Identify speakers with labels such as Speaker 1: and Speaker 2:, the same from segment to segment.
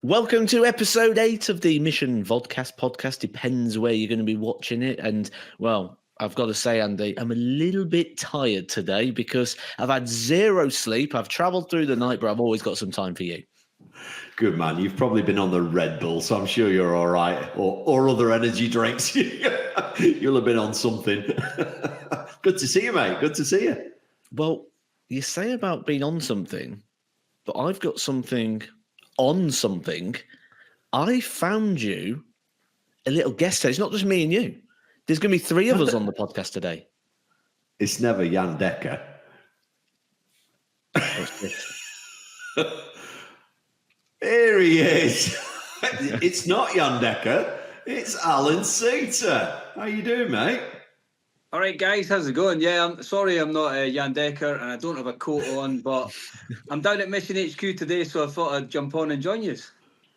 Speaker 1: Welcome to episode 8 of the Mission Vodcast podcast. Depends where you're going to be watching it. And, well, I've got to say, Andy, I'm a little bit tired today because I've had zero sleep. I've travelled through the night, but I've always got some time for you.
Speaker 2: Good, man. You've probably been on the Red Bull, so I'm sure you're all right. Or other energy drinks. You'll have been on something. Good to see you, mate. Good to see you.
Speaker 1: Well, you say about being on something, but I've got something on something. I found you a little guest host. It's not just me and you. There's going to be 3 of us on the podcast today.
Speaker 2: It's never Jan Decker. Here he is. It's not Jan Decker. It's Alan Soutar. How you doing, mate?
Speaker 3: All right, guys. How's it going? Yeah, I'm sorry I'm not Jan Decker and I don't have a coat on, but I'm down at Mission HQ today, so I thought I'd jump on and join you.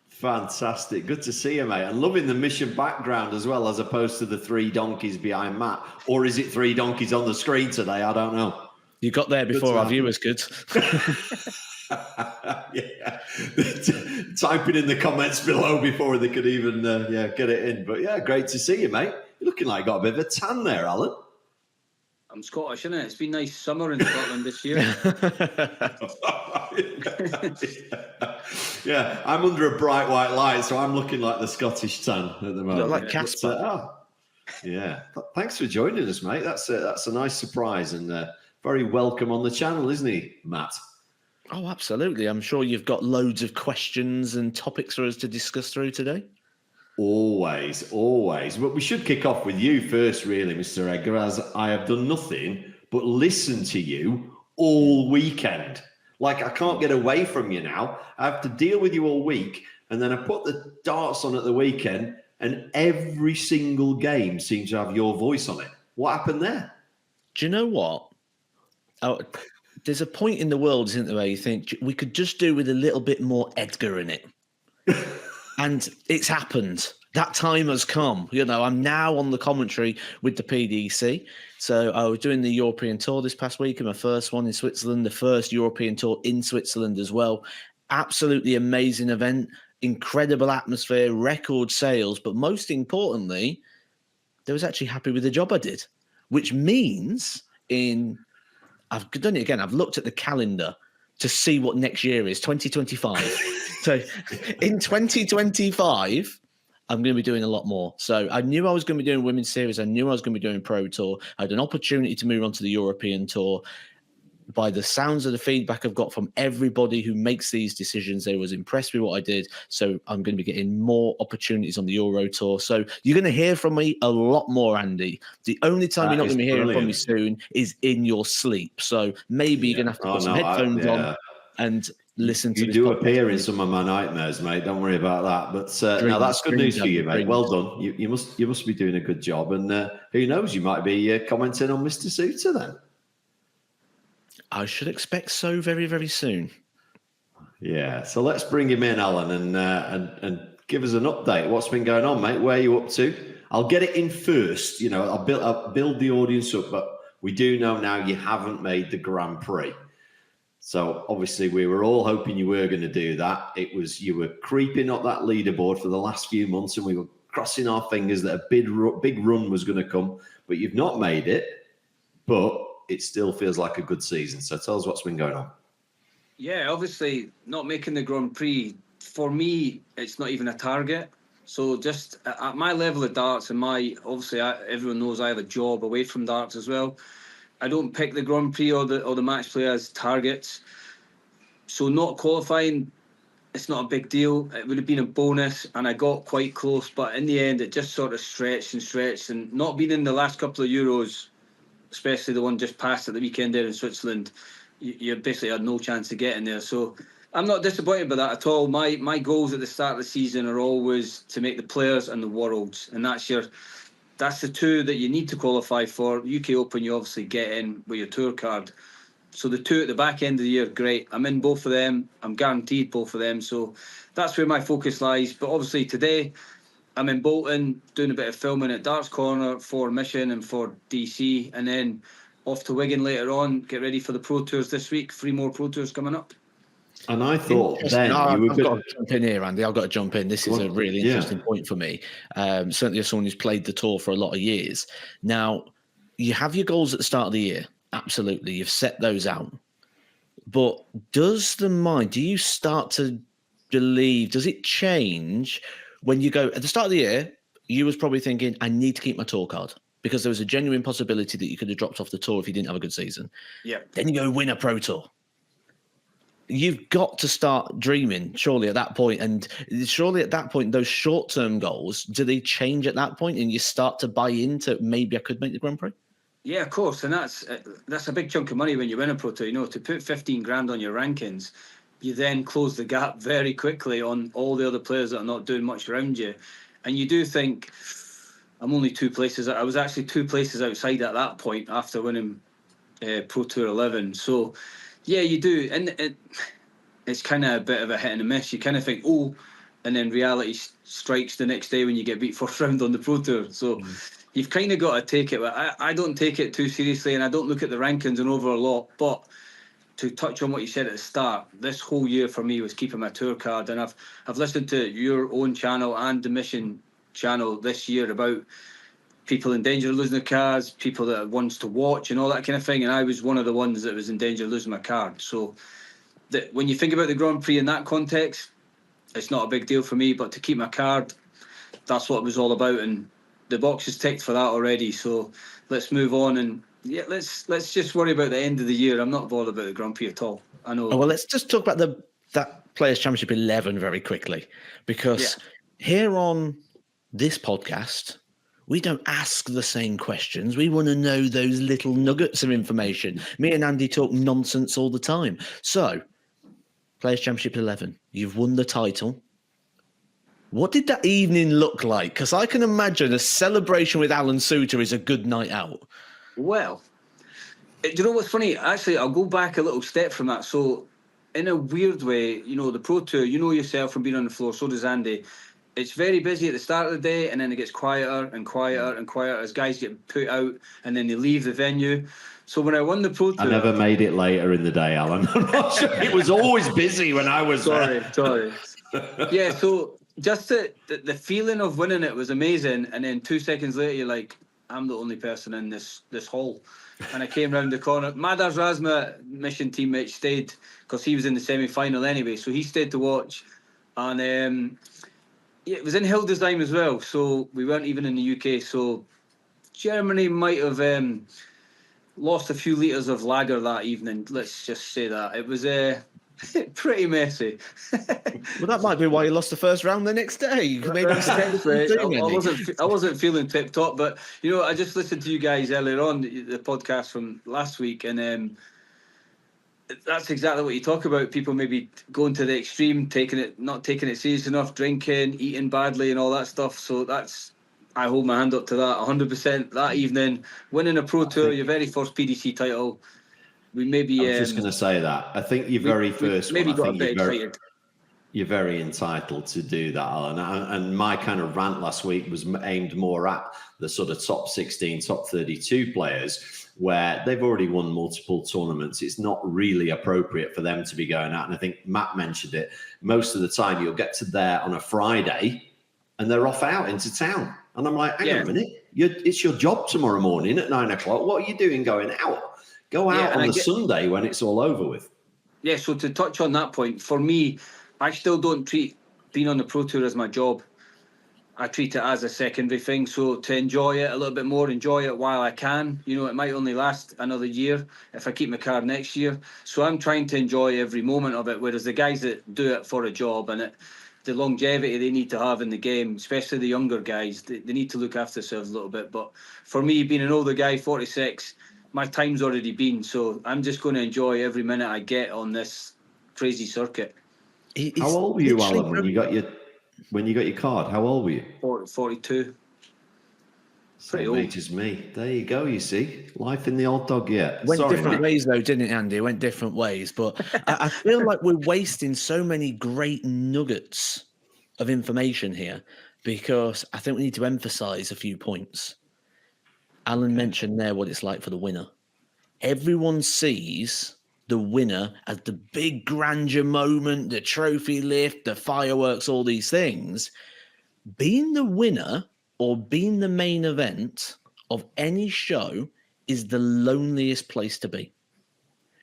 Speaker 2: Fantastic. Good to see you, mate. And loving the Mission background as well, as opposed to the 3 donkeys behind Matt. Or is it 3 donkeys on the screen today? I don't know.
Speaker 1: You got there before our viewers could.
Speaker 2: Yeah. Typing in the comments below before they could even get it in. But yeah, great to see you, mate. You're looking like you got a bit of a tan there, Alan.
Speaker 3: I'm Scottish, innit? It's been nice summer in Scotland this year.
Speaker 2: Yeah, I'm under a bright white light, so I'm looking like the Scottish tan at the moment.
Speaker 1: You look like Casper.
Speaker 2: Yeah. Thanks for joining us, mate. That's a nice surprise and very welcome on the channel, isn't he, Matt?
Speaker 1: Oh, absolutely. I'm sure you've got loads of questions and topics for us to discuss through today.
Speaker 2: Always. But we should kick off with you first, really, Mr. Edgar, as I have done nothing but listen to you all weekend. Like, I can't get away from you now. I have to deal with you all week, and then I put the darts on at the weekend, and every single game seems to have your voice on it. What happened there?
Speaker 1: Do you know what? Oh, there's a point in the world, isn't there, where you think we could just do with a little bit more Edgar in it. And it's happened. That time has come. You know, I'm now on the commentary with the PDC. So I was doing the European tour this past week, and my first one in Switzerland, the first European tour in Switzerland as well. Absolutely amazing event, incredible atmosphere, record sales. But most importantly, they was actually happy with the job I did, which means I've done it again. I've looked at the calendar to see what next year is, 2025. So in 2025, I'm going to be doing a lot more. So I knew I was going to be doing Women's Series. I knew I was going to be doing Pro Tour. I had an opportunity to move on to the European Tour. By the sounds of the feedback I've got from everybody who makes these decisions, they was impressed with what I did. So I'm going to be getting more opportunities on the Euro Tour. So you're going to hear from me a lot more, Andy. The only time you're not going to be hearing from me soon is in your sleep. So maybe you're going to have to put some headphones on and listen to
Speaker 2: you
Speaker 1: this
Speaker 2: do
Speaker 1: podcast.
Speaker 2: Appear in some of my nightmares, mate. Don't worry about that. But no, that's good news for you, mate. Well done. You must be doing a good job. And who knows, you might be commenting on Mr. Soutar then.
Speaker 1: I should expect so very, very soon.
Speaker 2: Yeah. So let's bring him in, Alan, and give us an update. What's been going on, mate? Where are you up to? I'll get it in first. You know, I'll build the audience up, but we do know now you haven't made the Grand Prix. So obviously we were all hoping you were going to do that. You were creeping up that leaderboard for the last few months, and we were crossing our fingers that a big run was going to come, but you've not made it, but it still feels like a good season. So tell us what's been going on.
Speaker 3: Yeah, obviously not making the Grand Prix, for me, it's not even a target. So just at my level of darts and everyone knows I have a job away from darts as well. I don't pick the Grand Prix or the match play as targets. So not qualifying, it's not a big deal. It would have been a bonus, and I got quite close. But in the end, it just sort of stretched. And not being in the last couple of Euros, especially the one just passed at the weekend there in Switzerland, you basically had no chance of getting there. So I'm not disappointed by that at all. My goals at the start of the season are always to make the Players and the Worlds, and that's the 2 that you need to qualify for. UK Open, you obviously get in with your tour card. So the 2 at the back end of the year, great. I'm in both of them. I'm guaranteed both of them. So that's where my focus lies. But obviously today, I'm in Bolton doing a bit of filming at Darts Corner for Mission and for DC. And then off to Wigan later on, get ready for the Pro Tours this week. 3 more Pro Tours coming up.
Speaker 2: And I thought
Speaker 1: Interesting.
Speaker 2: then
Speaker 1: I've
Speaker 2: you were
Speaker 1: got to jump in here, Andy. I've got to jump in. This is a really interesting point for me. Certainly as someone who's played the tour for a lot of years. Now, you have your goals at the start of the year. Absolutely. You've set those out. But do you start to believe, does it change when you go at the start of the year? You was probably thinking, I need to keep my tour card because there was a genuine possibility that you could have dropped off the tour if you didn't have a good season.
Speaker 3: Yeah.
Speaker 1: Then you go win a Pro Tour. You've got to start dreaming, surely, at that point. And surely at that point, those short-term goals, do they change at that point and you start to buy into maybe I could make the Grand Prix?
Speaker 3: Yeah, of course. And that's a big chunk of money when you win a Pro Tour. You know, to put 15 grand on your rankings, you then close the gap very quickly on all the other players that are not doing much around you. And you do think, I'm only 2 places. I was actually 2 places outside at that point after winning Pro Tour 11. So, yeah, you do. And it's kind of a bit of a hit and a miss. You kind of think, oh, and then reality strikes the next day when you get beat first round on the Pro Tour. So you've kind of got to take it. I don't take it too seriously, and I don't look at the rankings and over a lot. But to touch on what you said at the start, this whole year for me was keeping my tour card. And I've listened to your own channel and the Mission channel this year about people in danger of losing their cards, people that wants to watch and all that kind of thing. And I was one of the ones that was in danger of losing my card. So when you think about the Grand Prix in that context, it's not a big deal for me. But to keep my card, that's what it was all about. And the box is ticked for that already. So let's move on. And yeah, let's just worry about the end of the year. I'm not bothered about the Grand Prix at all. I know.
Speaker 1: Oh, well, let's just talk about that Players' Championship 11 very quickly. Because here on this podcast, we don't ask the same questions. We want to know those little nuggets of information. Me and Andy talk nonsense all the time. So, Players' Championship 11, you've won the title. What did that evening look like? Because I can imagine a celebration with Alan Soutar is a good night out.
Speaker 3: Well, do you know what's funny? Actually, I'll go back a little step from that. So, in a weird way, you know, the Pro Tour, you know yourself from being on the floor, so does Andy. It's very busy at the start of the day, and then it gets quieter and quieter and quieter as guys get put out, and then they leave the venue. So when I won the Pro Tour...
Speaker 2: I never made it later in the day, Alan. I'm not sure. It was always busy when I was
Speaker 3: Sorry. Yeah, so just the feeling of winning it was amazing, and then 2 seconds later, you're like, I'm the only person in this hall. And I came round the corner. Madars Razma, Mission teammate, stayed, because he was in the semi-final anyway, so he stayed to watch. And... yeah, it was in Hildesheim as well, so we weren't even in the UK. So Germany might have lost a few litres of lager that evening. Let's just say that. It was pretty messy.
Speaker 1: Well, that might be why you lost the first round the next day. Maybe
Speaker 3: I wasn't feeling tip-top, but, you know, I just listened to you guys earlier on, the podcast from last week, and that's exactly what you talk about. People maybe going to the extreme, not taking it serious enough, drinking, eating badly, and all that stuff. So I hold my hand up to that 100%. That evening, winning a Pro Tour, your very first PDC title. We maybe.
Speaker 2: I was just going to say that. I think your very first
Speaker 3: maybe
Speaker 2: one.
Speaker 3: got a bit excited.
Speaker 2: You're very entitled to do that, Alan. And my kind of rant last week was aimed more at the sort of top 16, top 32 players, where they've already won multiple tournaments. It's not really appropriate for them to be going out. And I think Matt mentioned it. Most of the time, you'll get to there on a Friday and they're off out into town. And I'm like, hang on a minute. It's your job tomorrow morning at 9 o'clock. What are you doing going out? Go out on the Sunday when it's all over with.
Speaker 3: Yeah, so to touch on that point, for me, I still don't treat being on the Pro Tour as my job. I treat it as a secondary thing. So to enjoy it a little bit more, enjoy it while I can. You know, it might only last another year if I keep my card next year. So I'm trying to enjoy every moment of it, whereas the guys that do it for a job and the longevity they need to have in the game, especially the younger guys, they need to look after themselves a little bit. But for me, being an older guy, 46, my time's already been. So I'm just going to enjoy every minute I get on this crazy circuit.
Speaker 2: How old were you, Alan, when you got your card? How old were you?
Speaker 3: 42.
Speaker 1: Pretty
Speaker 2: Same age as me. There you go, you see. Life in the old dog yet.
Speaker 1: Went different ways, though, didn't it, Andy? It went different ways. But I feel like we're wasting so many great nuggets of information here because I think we need to emphasise a few points. Alan mentioned there what it's like for the winner. Everyone sees the winner as the big grandeur moment, the trophy lift, the fireworks, all these things. Being the winner or being the main event of any show is the loneliest place to be,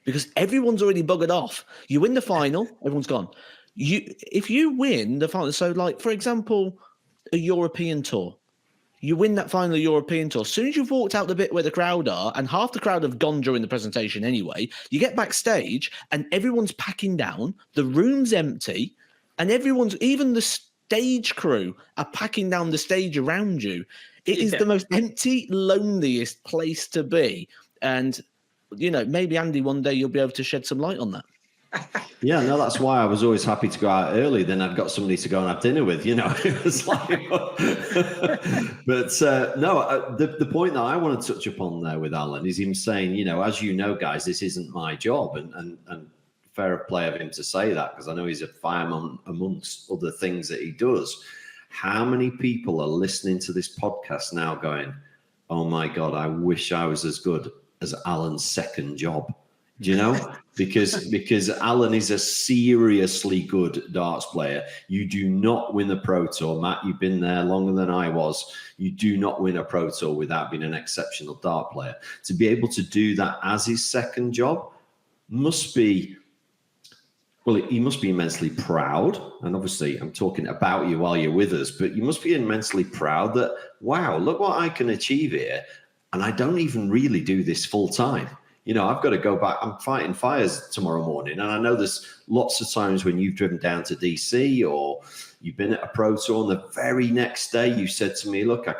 Speaker 1: because everyone's already buggered off. You win the final, everyone's gone. If you win the final, so like, for example, a European tour, you win that final European tour. As soon as you've walked out the bit where the crowd are, and half the crowd have gone during the presentation anyway, you get backstage and everyone's packing down, the room's empty, and even the stage crew are packing down the stage around you. It is the most empty, loneliest place to be. And, maybe, Andy, one day you'll be able to shed some light on that.
Speaker 2: Yeah, no, that's why I was always happy to go out early. Then I've got somebody to go and have dinner with, It was like, but the point that I want to touch upon there with Alan is him saying, as you know, guys, this isn't my job, and fair play of him to say that, because I know he's a fireman amongst other things that he does. How many people are listening to this podcast now going, "Oh my God, I wish I was as good as Alan's second job"? Do you know? Because Alan is a seriously good darts player. You do not win the Pro Tour, Matt. You've been there longer than I was. You do not win a Pro Tour without being an exceptional dart player. To be able to do that as his second job must be, well, he must be immensely proud. And obviously, I'm talking about you while you're with us, but you must be immensely proud that, wow, look what I can achieve here. And I don't even really do this full time. I've got to go back. I'm fighting fires tomorrow morning. And I know there's lots of times when you've driven down to DC or you've been at a Pro Tour, and the very next day you said to me, look, I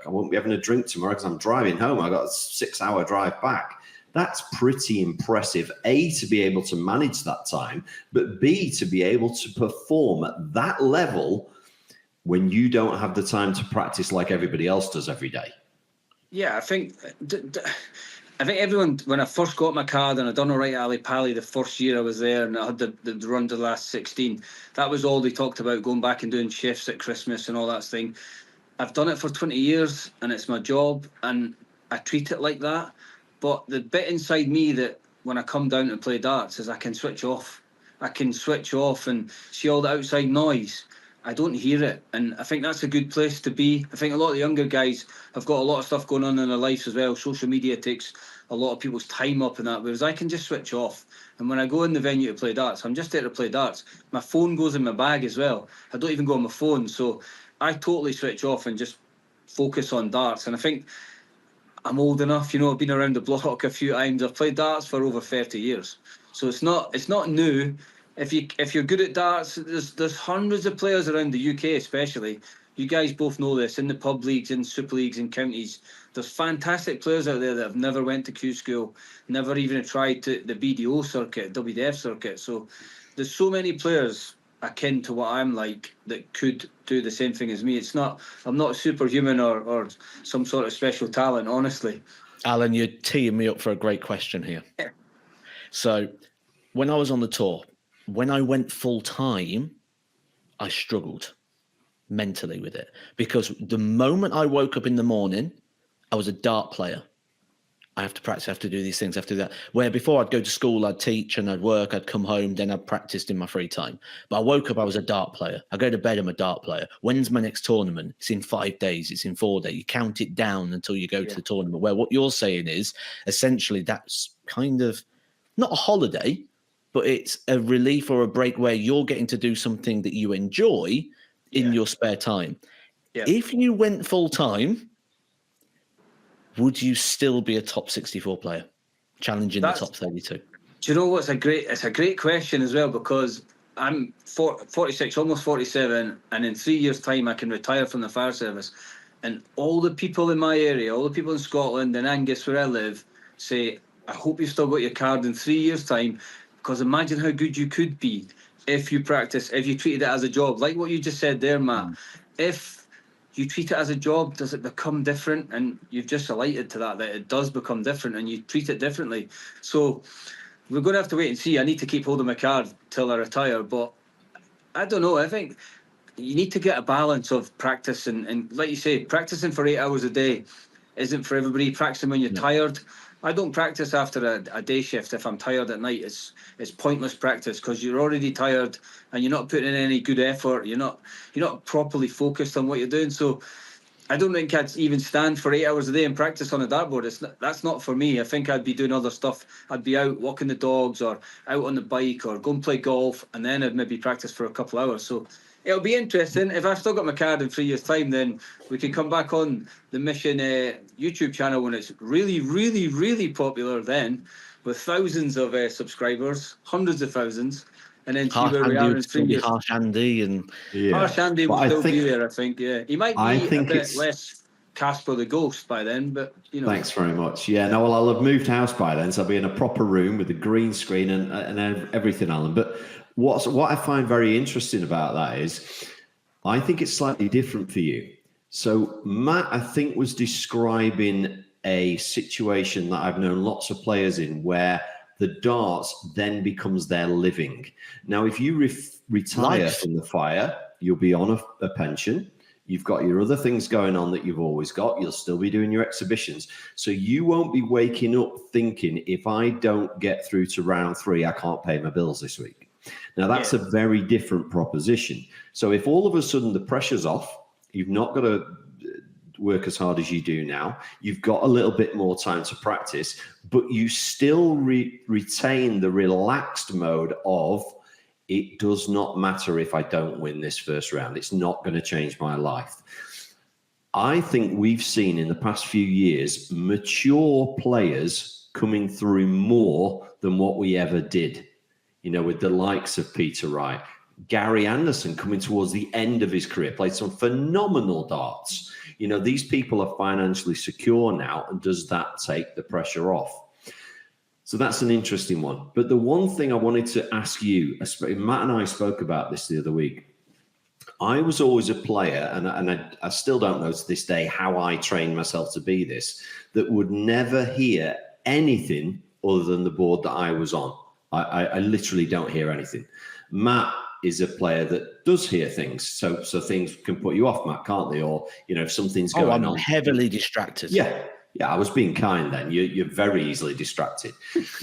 Speaker 2: won't be having a drink tomorrow because I'm driving home. I got a 6-hour drive back. That's pretty impressive, A, to be able to manage that time, but B, to be able to perform at that level when you don't have the time to practice like everybody else does every day.
Speaker 3: Yeah, I think everyone, when I first got my card and I done all right at Ali Pali the first year I was there, and I had the run to the last 16, that was all they talked about, going back and doing shifts at Christmas and all that thing. I've done it for 20 years and it's my job and I treat it like that. But the bit inside me that when I come down to play darts is I can switch off. I can switch off and see all the outside noise. I don't hear it. And I think that's a good place to be. I think a lot of the younger guys have got a lot of stuff going on in their lives as well. Social media takes a lot of people's time up and that, whereas I can just switch off. And when I go in the venue to play darts, I'm just there to play darts. My phone goes in my bag as well. I don't even go on my phone. So I totally switch off and just focus on darts. And I think I'm old enough, I've been around the block a few times. I've played darts for over 30 years. So it's not new. If you're good at darts, there's hundreds of players around the UK, especially. You guys both know this, in the pub leagues, in super leagues, in counties. There's fantastic players out there that have never went to Q school, never even tried to the BDO circuit, WDF circuit. So there's so many players akin to what I'm like that could do the same thing as me. I'm not superhuman or some sort of special talent, honestly.
Speaker 1: Alan, you're teeing me up for a great question here.
Speaker 3: Yeah.
Speaker 1: So when I was on the tour, when I went full time, I struggled mentally with it, because the moment I woke up in the morning, I was a dart player. I have to practice, I have to do these things, I have to do that. Where before I'd go to school, I'd teach and I'd work, I'd come home, then I'd practice in my free time. But I woke up, I was a dart player. I go to bed, I'm a dart player. When's my next tournament? It's in 5 days, it's in 4 days. You count it down until you go to the tournament. Where what you're saying is essentially that's kind of not a holiday, but it's a relief or a break where you're getting to do something that you enjoy in your spare time. Yeah. If you went full time, would you still be a top 64 player, challenging the top 32?
Speaker 3: Do you know what's it's a great question as well, because I'm 46, almost 47, and in 3 years' time I can retire from the fire service. And all the people in my area, all the people in Scotland and Angus where I live, say, I hope you've still got your card in 3 years' time, because imagine how good you could be if you practice, if you treated it as a job. Like what you just said there, Matt. If you treat it as a job, does it become different? And you've just alighted to that it does become different and you treat it differently. So we're going to have to wait and see. I need to keep holding my card till I retire. But I don't know. I think you need to get a balance of practice. And like you say, practicing for 8 hours a day isn't for everybody. Practicing when you're tired, I don't practice after a day shift if I'm tired at night. It's pointless practice because you're already tired and you're not putting in any good effort. You're not properly focused on what you're doing. So I don't think I'd even stand for 8 hours a day and practice on a dartboard. That's not for me. I think I'd be doing other stuff. I'd be out walking the dogs or out on the bike or go and play golf, and then I'd maybe practice for a couple of hours. So it'll be interesting. If I've still got my card in 3 years' time, then we can come back on the Mission YouTube channel when it's really, really, really popular then, with thousands of subscribers, hundreds of thousands, and then see
Speaker 1: Harsh
Speaker 3: where we
Speaker 1: Andy
Speaker 3: are
Speaker 1: would
Speaker 3: in
Speaker 1: still
Speaker 3: 3
Speaker 1: be
Speaker 3: years.
Speaker 1: Harsh Andy, and
Speaker 3: Harsh Andy
Speaker 2: But
Speaker 3: will
Speaker 2: I
Speaker 3: still
Speaker 2: think-
Speaker 3: be there, I think, yeah. He might
Speaker 2: I
Speaker 3: be a
Speaker 2: think
Speaker 3: bit
Speaker 2: it's-
Speaker 3: less Casper the Ghost by then, but, you know.
Speaker 2: Thanks very much. Yeah, no, well, I'll have moved house by then, so I'll be in a proper room with a green screen and everything, Alan. But what I find very interesting about that is I think it's slightly different for you. So Matt, I think, was describing a situation that I've known lots of players in where the darts then becomes their living. Now, if you retire from the fire, you'll be on a pension. You've got your other things going on that you've always got. You'll still be doing your exhibitions. So you won't be waking up thinking, if I don't get through to round 3, I can't pay my bills this week. Now, that's a very different proposition. So if all of a sudden the pressure's off, you've not got to work as hard as you do now, you've got a little bit more time to practice, but you still retain the relaxed mode of, it does not matter if I don't win this first round. It's not going to change my life. I think we've seen in the past few years mature players coming through more than what we ever did. You know, with the likes of Peter Wright, Gary Anderson coming towards the end of his career, played some phenomenal darts. You know, these people are financially secure now, and does that take the pressure off? So that's an interesting one. But the one thing I wanted to ask you, Matt and I spoke about this the other week. I was always a player, and I still don't know to this day how I trained myself to be this, that would never hear anything other than the board that I was on. I literally don't hear anything. Matt is a player that does hear things. So things can put you off, Matt, can't they? Or, you know, if something's going on.
Speaker 1: I'm heavily distracted.
Speaker 2: Yeah, I was being kind then. You're very easily distracted.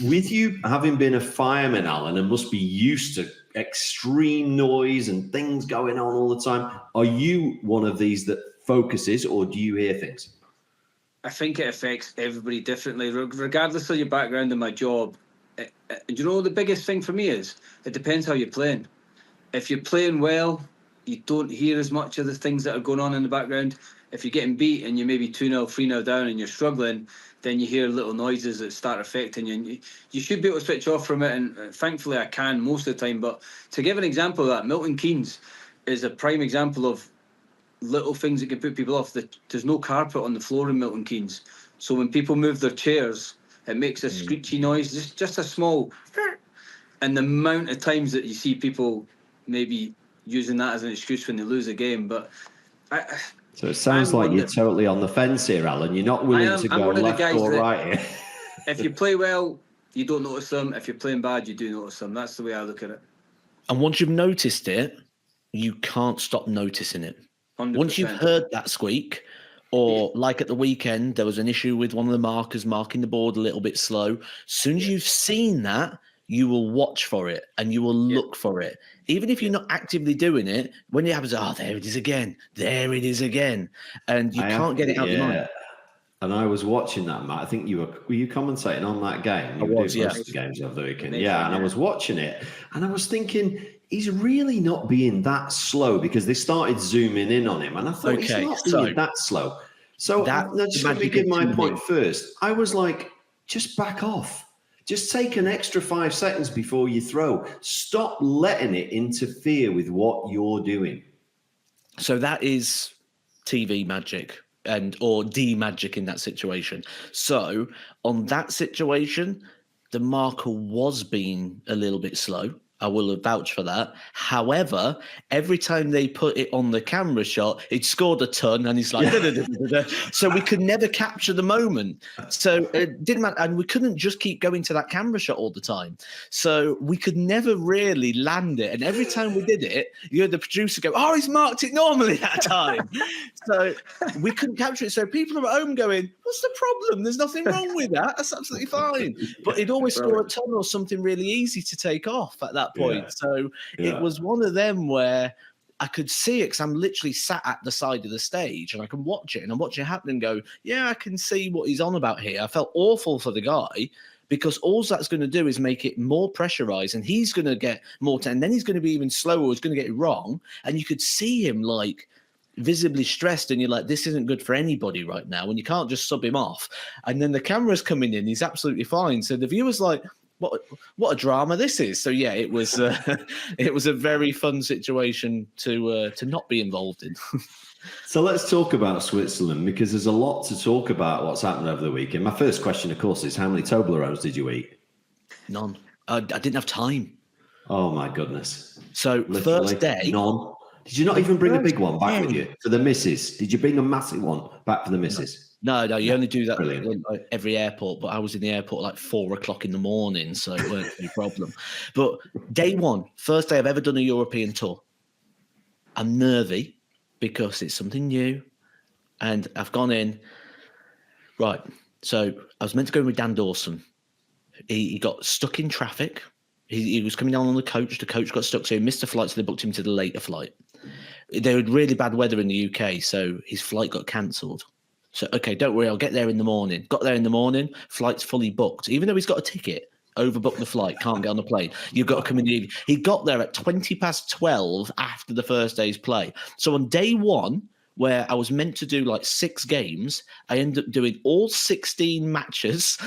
Speaker 2: With you having been a fireman, Alan, and must be used to extreme noise and things going on all the time, are you one of these that focuses, or do you hear things?
Speaker 3: I think it affects everybody differently, regardless of your background in my job. You know, the biggest thing for me is it depends how you're playing. If you're playing well, you don't hear as much of the things that are going on in the background. If you're getting beat and you're maybe 2-0, 3-0 down and you're struggling, then you hear little noises that start affecting you. And you should be able to switch off from it. And thankfully I can most of the time. But to give an example of that, Milton Keynes is a prime example of little things that can put people off. There's no carpet on the floor in Milton Keynes. So when people move their chairs, it makes a screechy noise, just a small. And the amount of times that you see people maybe using that as an excuse when they lose a game. But
Speaker 2: so it sounds like you're totally on the fence here, Alan. You're not willing to go left or right here.
Speaker 3: If you play well, you don't notice them. If you're playing bad, you do notice them. That's the way I look at it.
Speaker 1: And once you've noticed it, you can't stop noticing it.
Speaker 3: 100%.
Speaker 1: Once you've heard that squeak, or like at the weekend, there was an issue with one of the markers marking the board a little bit slow. As soon as you've seen that, you will watch for it and you will look for it. Even if you're not actively doing it, when it happens, there it is again. There it is again. And you can't get it out of your mind.
Speaker 2: And I was watching that, Matt. I think were you commentating on that game?
Speaker 1: I was, yeah.
Speaker 2: Most of the games of the weekend. Yeah, and I was watching it and I was thinking, he's really not being that slow, because they started zooming in on him. And I thought, he's not being that slow. So just let me give my point first. I was like, just back off. Just take an extra 5 seconds before you throw. Stop letting it interfere with what you're doing.
Speaker 1: So that is TV magic or D magic in that situation. So on that situation, the marker was being a little bit slow. I will vouch for that. However, every time they put it on the camera shot, he'd scored a ton, and he's like, so we could never capture the moment. So it didn't matter, and we couldn't just keep going to that camera shot all the time. So we could never really land it. And every time we did it, you heard the producer go, "Oh, he's marked it normally that time." So we couldn't capture it. So people are at home going, "What's the problem? There's nothing wrong with that. That's absolutely fine." But he'd always score a ton or something really easy to take off at that point.
Speaker 2: Yeah.
Speaker 1: So it was one of them where I could see it because I'm literally sat at the side of the stage and I can watch it, and I'm watching it happen and go, yeah, I can see what he's on about here. I felt awful for the guy because all that's going to do is make it more pressurized, and he's going to get more and then he's going to be even slower, he's going to get it wrong, and you could see him like visibly stressed, and you're like, this isn't good for anybody right now, and you can't just sub him off. And then the camera's coming in, he's absolutely fine. So the viewer's like, what a drama this is. So yeah, it was a very fun situation to not be involved in.
Speaker 2: So let's talk about Switzerland, because there's a lot to talk about what's happened over the weekend. My first question, of course, is how many Toblerones did you eat?
Speaker 1: None. I didn't have time.
Speaker 2: Oh my goodness.
Speaker 1: So
Speaker 2: Literally,
Speaker 1: first day,
Speaker 2: none. Did you not even bring a big one back with you for the missus? Did you bring a massive one back for the missus?
Speaker 1: No, you only do that
Speaker 2: Brilliant.
Speaker 1: every airport. But I was in the airport like 4:00 in the morning, so it weren't any problem. But day one, first day I've ever done a European tour. I'm nervy because it's something new, and I've gone in. Right, so I was meant to go in with Dan Dawson. He got stuck in traffic. He was coming down on the coach. The coach got stuck, so he missed a flight, so they booked him to the later flight. There was really bad weather in the UK, so his flight got cancelled. So, okay, don't worry, I'll get there in the morning. Got there in the morning, flight's fully booked. Even though he's got a ticket, overbooked the flight, can't get on the plane. You've got to come in the evening. He got there at 12:20 after the first day's play. So on day one, where I was meant to do like 6 games, I ended up doing all 16 matches.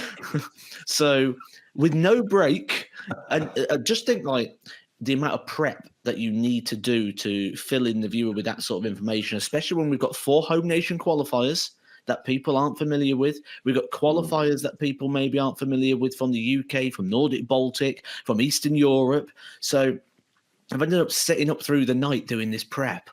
Speaker 1: So with no break. And I just think like the amount of prep that you need to do to fill in the viewer with that sort of information, especially when we've got 4 home nation qualifiers that people aren't familiar with. We've got qualifiers that people maybe aren't familiar with from the UK, from Nordic Baltic, from Eastern Europe. So I've ended up sitting up through the night doing this prep.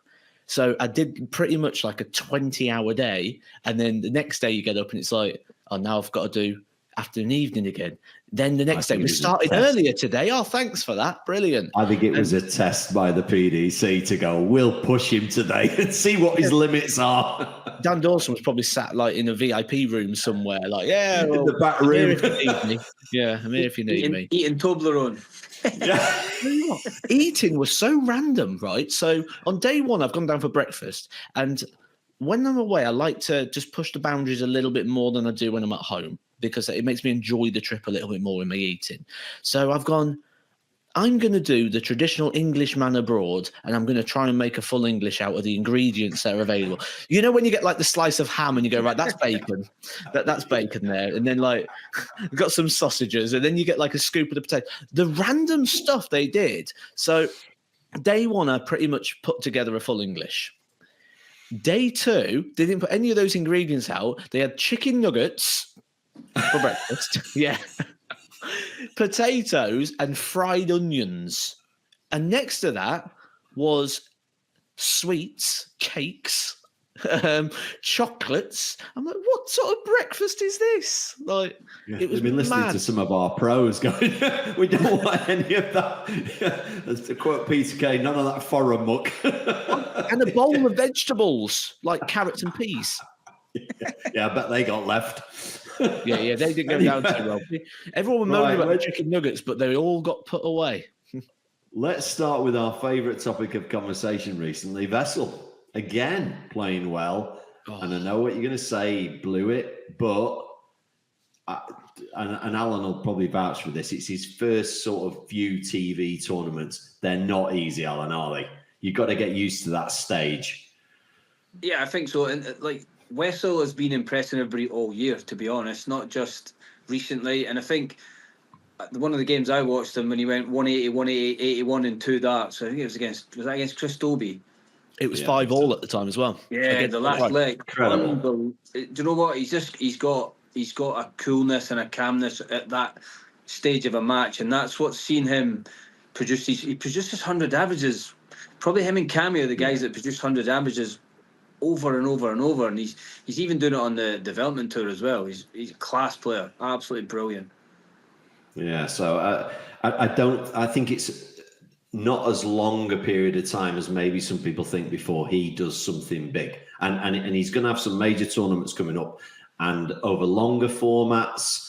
Speaker 1: So I did pretty much like a 20-hour day. And then the next day you get up and it's like, oh, now I've got to do afternoon, evening again. Then the next day, we started earlier today. Oh, thanks for that. Brilliant.
Speaker 2: I think it was a test by the PDC to go, we'll push him today and see what his limits are.
Speaker 1: Dan Dawson was probably sat like in a VIP room somewhere, like, yeah, well,
Speaker 2: in the back room.
Speaker 1: I'm here if you need me. Yeah, I'm here if you need me.
Speaker 3: Eating Toblerone.
Speaker 2: Yeah.
Speaker 1: Eating was so random, right? So on day one, I've gone down for breakfast. And when I'm away, I like to just push the boundaries a little bit more than I do when I'm at home, because it makes me enjoy the trip a little bit more in my eating. So I've gone, I'm going to do the traditional English man abroad, and I'm going to try and make a full English out of the ingredients that are available. You know, when you get like the slice of ham and you go, right, that's bacon. That's bacon there. And then like, got some sausages, and then you get like a scoop of the potato. The random stuff they did. So day one, I pretty much put together a full English. Day two, they didn't put any of those ingredients out. They had chicken nuggets for breakfast. Yeah. Potatoes and fried onions. And next to that was sweets, cakes, chocolates. I'm like, what sort of breakfast is this? Like, it was
Speaker 2: They've been listening
Speaker 1: mad.
Speaker 2: to some of our pros going, we don't want any of that. That's to quote Peter Kay, none of that foreign muck.
Speaker 1: And a bowl of vegetables, like carrots and peas.
Speaker 2: Yeah, I bet they got left.
Speaker 1: Yeah, they didn't go down too well. Everyone was moaning about the chicken nuggets, but they all got put away.
Speaker 2: Let's start with our favourite topic of conversation recently, Vessel. Again, playing well. Oh. And I know what you're going to say, he blew it, but, and Alan will probably vouch for this, it's his first sort of few TV tournaments. They're not easy, Alan, are they? You've got to get used to that stage.
Speaker 3: Yeah, I think so. And like, Wessel has been impressing everybody all year, to be honest, not just recently. And I think one of the games I watched him when he went 180, 180, 81 in 2 darts. I think it was against Chris Dobie?
Speaker 1: It was 5-all at the time as well.
Speaker 3: Yeah, the last leg.
Speaker 2: Incredible.
Speaker 3: Do you know what? He's got a coolness and a calmness at that stage of a match, and that's what's seen him he produces 100 averages. Probably him and Cammy are the guys that produce 100 averages over and over and over, and he's even doing it on the development tour as well. He's a class player, absolutely brilliant.
Speaker 2: Yeah, so I think it's not as long a period of time as maybe some people think before he does something big, and he's going to have some major tournaments coming up, and over longer formats.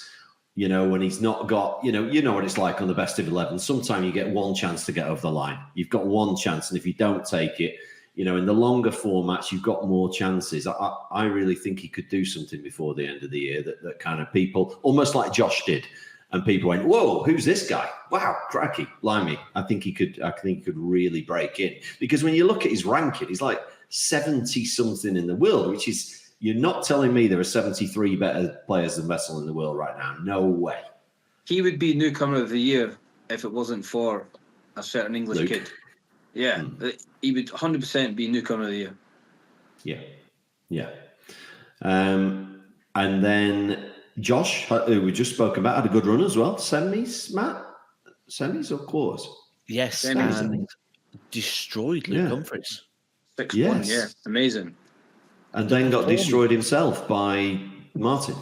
Speaker 2: You know, when he's not got, you know what it's like on the best of 11. Sometimes you get one chance to get over the line. You've got one chance, and if you don't take it, you know, in the longer formats, you've got more chances. I really think he could do something before the end of the year that kind of people, almost like Josh did, and people went, "Whoa, who's this guy? Wow, cracky, blimey!" I think he could really break in, because when you look at his ranking, he's like 70 something in the world, which is. You're not telling me there are 73 better players than Vessel in the world right now. No way.
Speaker 3: He would be newcomer of the year if it wasn't for a certain English kid. Yeah, he would 100% be newcomer of the year.
Speaker 2: Yeah. And then Josh, who we just spoke about, had a good run as well. Semis, Matt? Semis or quarters?
Speaker 1: Yes,
Speaker 3: semis.
Speaker 1: And destroyed Luke Humphries.
Speaker 3: 6-1, yeah, amazing.
Speaker 2: And then got destroyed himself by Martin.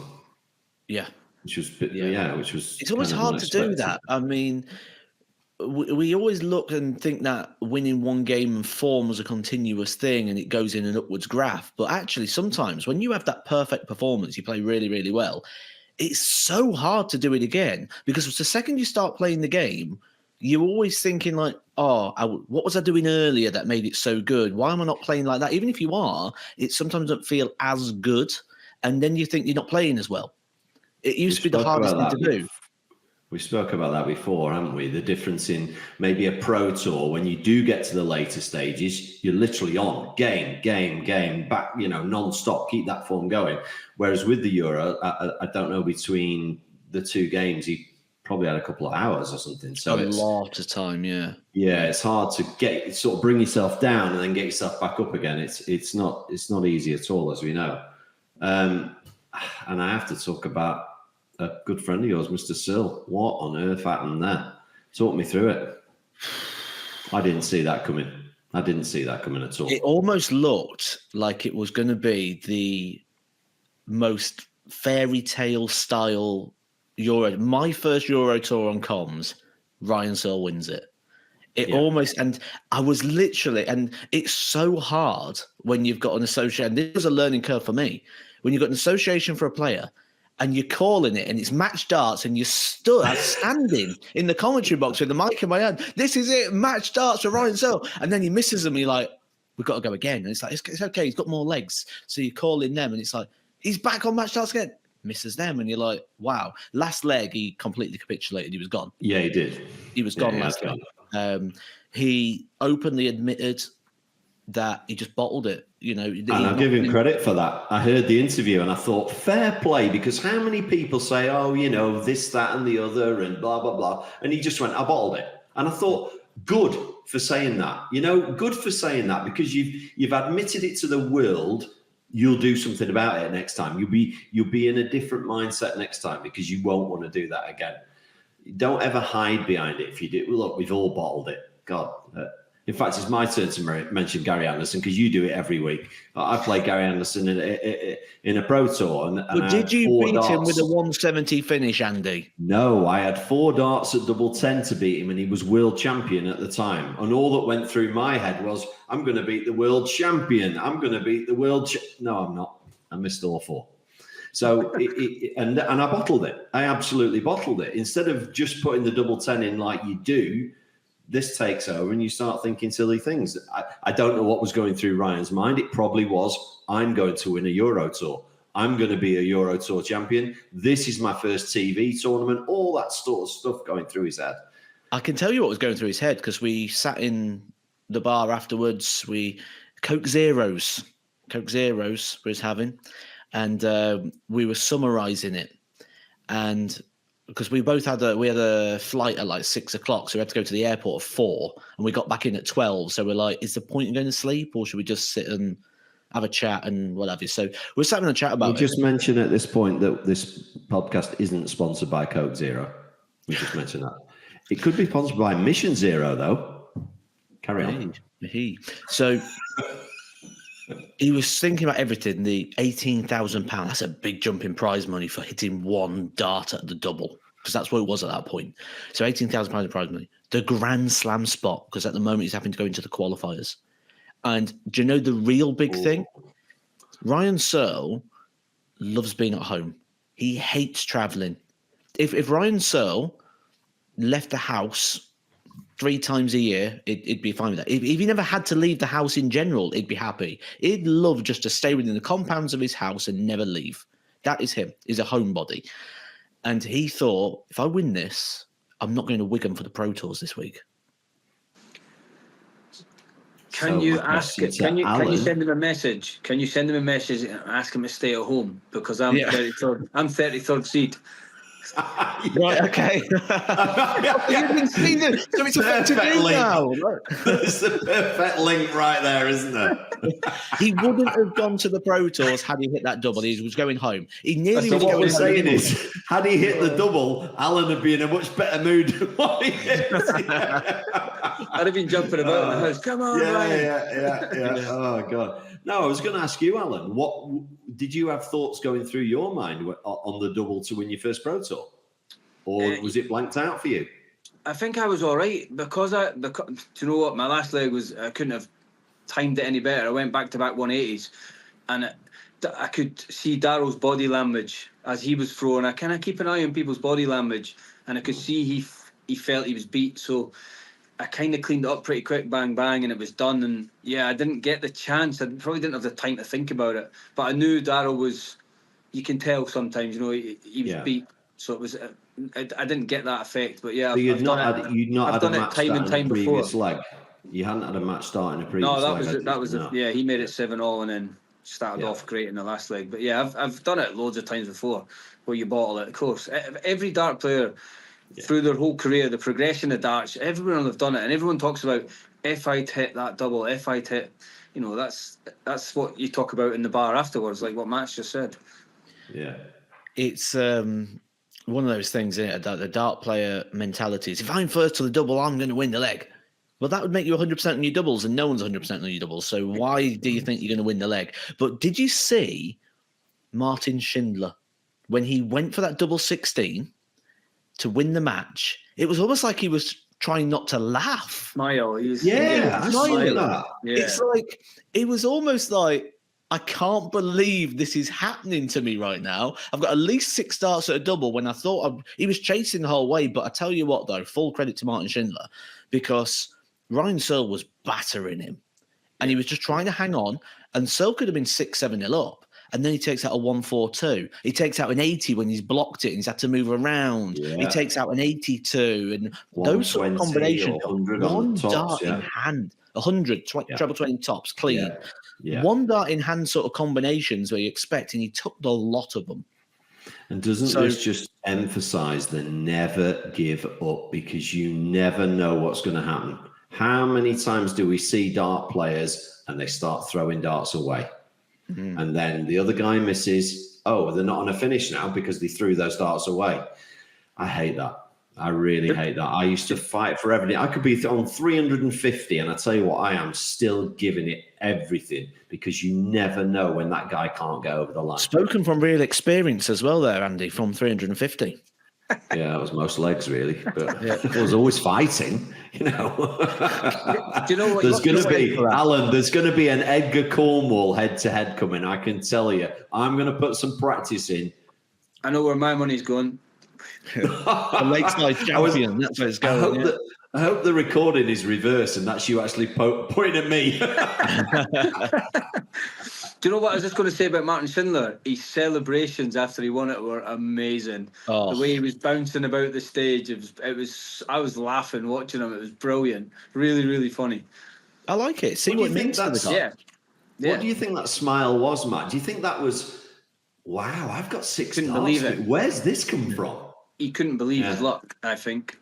Speaker 1: Yeah.
Speaker 2: Which was, which was.
Speaker 1: It's always hard to do that. I mean, we always look and think that winning one game and form was a continuous thing and it goes in an upwards graph. But actually, sometimes when you have that perfect performance, you play really, really well, it's so hard to do it again, because the second you start playing the game, you're always thinking like, what was I doing earlier that made it so good? Why am I not playing like that? Even if you are, it sometimes doesn't feel as good. And then you think you're not playing as well. It used to be the hardest thing to do.
Speaker 2: We spoke about that before, haven't we? The difference in maybe a pro tour, when you do get to the later stages, you're literally on game, back, non-stop, keep that form going. Whereas with the Euro, I don't know, between the two games, he probably had a couple of hours or something. So
Speaker 1: a lot of time, yeah.
Speaker 2: Yeah, it's hard to sort of bring yourself down and then get yourself back up again. It's not easy at all, as we know. And I have to talk about a good friend of yours, Mr. Sill. What on earth happened there? Talk me through it. I didn't see that coming. At all.
Speaker 1: It almost looked like it was going to be the most fairy tale style Euro. My first Euro tour on comms, Ryan Searle wins it. Almost, and I was literally, and it's so hard when you've got an association. This was a learning curve for me. When you've got an association for a player and you're calling it and it's match darts and you're standing in the commentary box with the mic in my hand. This is it, match darts for Ryan Searle. And then he misses them and you're like, we've got to go again. And it's like, it's okay, he's got more legs. So you call in them and it's like, he's back on match darts again. Misses them, and you're like, wow. Last leg, he completely capitulated. He was gone.
Speaker 2: Yeah, he did.
Speaker 1: He was gone last leg. He openly admitted that he just bottled it. And
Speaker 2: I'll give him credit for that. I heard the interview and I thought, fair play, because how many people say, this, that, and the other, and blah, blah, blah. And he just went, I bottled it. And I thought, good for saying that. Good for saying that, because you've admitted it to the world. You'll do something about it next time. You'll be in a different mindset next time, because you won't want to do that again. Don't ever hide behind it. If you do, look, we've all bottled it. God. In fact, it's my turn to mention Gary Anderson, because you do it every week. I play Gary Anderson in a pro tour.
Speaker 1: But did you beat him with a 170 finish, Andy?
Speaker 2: No, I had 4 darts at double 10 to beat him, and he was world champion at the time. And all that went through my head was, I'm going to beat the world champion. I'm going to beat the world. No, I'm not. I missed all 4. So, and I bottled it. I absolutely bottled it. Instead of just putting the double 10 in like you do, this takes over and you start thinking silly things. I don't know what was going through Ryan's mind. It probably was, I'm going to win a Euro Tour. I'm going to be a Euro Tour champion. This is my first TV tournament. All that sort of stuff going through his head.
Speaker 1: I can tell you what was going through his head, because we sat in the bar afterwards. Coke Zeros was having, and we were summarising it. And because we both had a flight at like 6 o'clock, so we had to go to the airport at 4, and we got back in at 12. So we're like, is the point in going to sleep, or should we just sit and have a chat and what have you? So we're sat having a chat about it.
Speaker 2: We just mention at this point that this podcast isn't sponsored by Coke Zero. We just mentioned that. It could be sponsored by Mission Zero, though. Carry on.
Speaker 1: So he was thinking about everything. The £18,000. That's a big jump in prize money for hitting one dart at the double, because that's what it was at that point. So £18,000 in prize money. The Grand Slam spot, because at the moment he's having to go into the qualifiers. And do you know the real big thing? Ryan Searle loves being at home. He hates traveling. If Ryan Searle left the house 3 times a year, it'd be fine with that. If he never had to leave the house in general, he'd be happy. He'd love just to stay within the compounds of his house and never leave. That is him. He's a homebody. And he thought, if I win this, I'm not going to Wigan for the Pro Tours this week.
Speaker 3: Can you send him a message? Can you send him a message and ask him to stay at home? Because I'm 33rd. I'm 33rd seat.
Speaker 1: Right, okay. You can see this. So it's effective now.
Speaker 2: It's the perfect link right there, isn't it?
Speaker 1: He wouldn't have gone to the Pro Tours had he hit that double. He was going home. He nearly was
Speaker 2: what
Speaker 1: going
Speaker 2: we're
Speaker 1: home.
Speaker 2: saying is, had he hit the double, Alan would be in a much better mood than what he is.
Speaker 3: I'd have been jumping about in the house. Come on, Ryan.
Speaker 2: Yeah. Oh, God. No, I was going to ask you, Alan, what did you have thoughts going through your mind on the double to win your first Pro Tour? Or was it blanked out for you?
Speaker 3: I think I was all right because do you know what? My last leg was, I couldn't have timed it any better. I went back-to-back 180s and I could see Darrell's body language as he was throwing. I kind of keep an eye on people's body language and I could see he felt he was beat. So I kind of cleaned it up pretty quick, bang, bang, and it was done. And yeah, I didn't get the chance. I probably didn't have the time to think about it. But I knew Darrell was, you can tell sometimes, you know, he was beat. So it was, I didn't get that effect. But yeah,
Speaker 2: so you'd not had a match
Speaker 3: time and time
Speaker 2: previous
Speaker 3: before.
Speaker 2: leg. You hadn't had a match start in a previous leg.
Speaker 3: No, that was yeah, he made it 7-all and then started off great in the last leg. But yeah, I've done it loads of times before where you bottle it. Of course, every dart player through their whole career, the progression of darts, everyone will have done it, and everyone talks about if I'd hit that double, if I'd hit, you know, that's what you talk about in the bar afterwards, like what Matt's just said.
Speaker 2: Yeah,
Speaker 1: it's one of those things, isn't it, that the dart player mentality is, if I'm first to the double, I'm going to win the leg. Well, that would make you 100% on your doubles, and no one's 100% on your doubles. So why do you think you're going to win the leg? But did you see Martin Schindler when he went for that double 16 to win the match? It was almost like he was trying not to laugh.
Speaker 3: Smile.
Speaker 2: I saw that.
Speaker 1: It's like, it was almost like, I can't believe this is happening to me right now. I've got at least 6 darts at a double when I thought he was chasing the whole way. But I tell you what, though, full credit to Martin Schindler, because Ryan Searle was battering him and he was just trying to hang on. And Searle could have been 6-7-0 up. And then he takes out a 1-4-2. He takes out an 80 when he's blocked it and he's had to move around. Yeah. He takes out an 82 and those sort of combinations. One dart in hand, 100, treble 20 tops, clean.
Speaker 2: Yeah. Yeah.
Speaker 1: One dart in hand sort of combinations where you expect, and he took a lot of them.
Speaker 2: And doesn't this just emphasize the never give up, because you never know what's going to happen? How many times do we see dart players and they start throwing darts away? Mm-hmm. And then the other guy misses. Oh, they're not on a finish now because they threw those darts away. I hate that. I really hate that. I used to fight for everything. I could be on 350, and I tell you what, I am still giving it everything, because you never know when that guy can't go over the line.
Speaker 1: Spoken from real experience as well there, Andy, from 350.
Speaker 2: Yeah, it was most legs, really. But I was always fighting, you know.
Speaker 3: Do you know what?
Speaker 2: There's going to be, Alan, there's going to be an Edgar Cornwall head-to-head coming, I can tell you. I'm going to put some practice in.
Speaker 3: I know where my money's going.
Speaker 1: A lakeside champion, that's where it's going.
Speaker 2: I hope the recording is reversed and that's you actually pointing at me.
Speaker 3: Do you know what I was just going to say about Martin Schindler? His celebrations after he won it were amazing. Oh. The way he was bouncing about the stage, it was. I was laughing watching him. It was brilliant. Really, really funny.
Speaker 1: I like it. See what it means to the guy.
Speaker 3: Yeah.
Speaker 2: What do you think that smile was, Matt? Do you think that was, wow, I've got 6
Speaker 3: Couldn't
Speaker 2: darts.
Speaker 3: believe it.
Speaker 2: Where's this come from?
Speaker 3: He couldn't believe his luck, I think.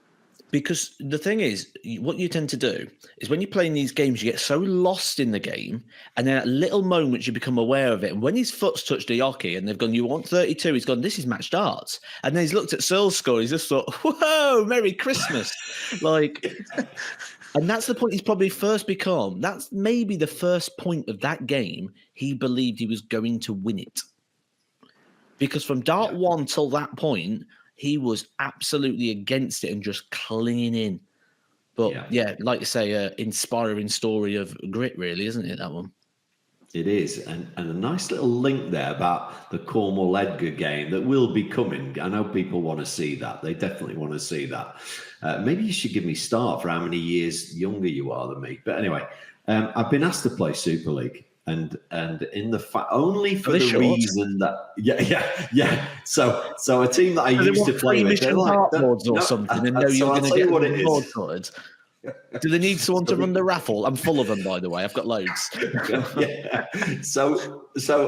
Speaker 1: Because the thing is, what you tend to do is when you're playing these games, you get so lost in the game, and then at little moments you become aware of it. And when his foot's touched the hockey and they've gone, you want 32, he's gone, this is match darts. And then he's looked at Searle's score, he's just thought, whoa, Merry Christmas. And that's the point he's probably first become. That's maybe the first point of that game. He believed he was going to win it. Because from dart one till that point, he was absolutely against it and just clinging in. But like you say, inspiring story of grit, really, isn't it, that one?
Speaker 2: It is. And a nice little link there about the Cornwall Edgar game that will be coming. I know people want to see that. They definitely want to see that. Maybe you should give me a start for how many years younger you are than me. But anyway, I've been asked to play Super League. And in the only for the reason that So a team that I used to play with, they're like
Speaker 1: boards or something, and know you're going to get what it is. Sorted. Do they need someone to run the raffle? I'm full of them, by the way. I've got loads.
Speaker 2: So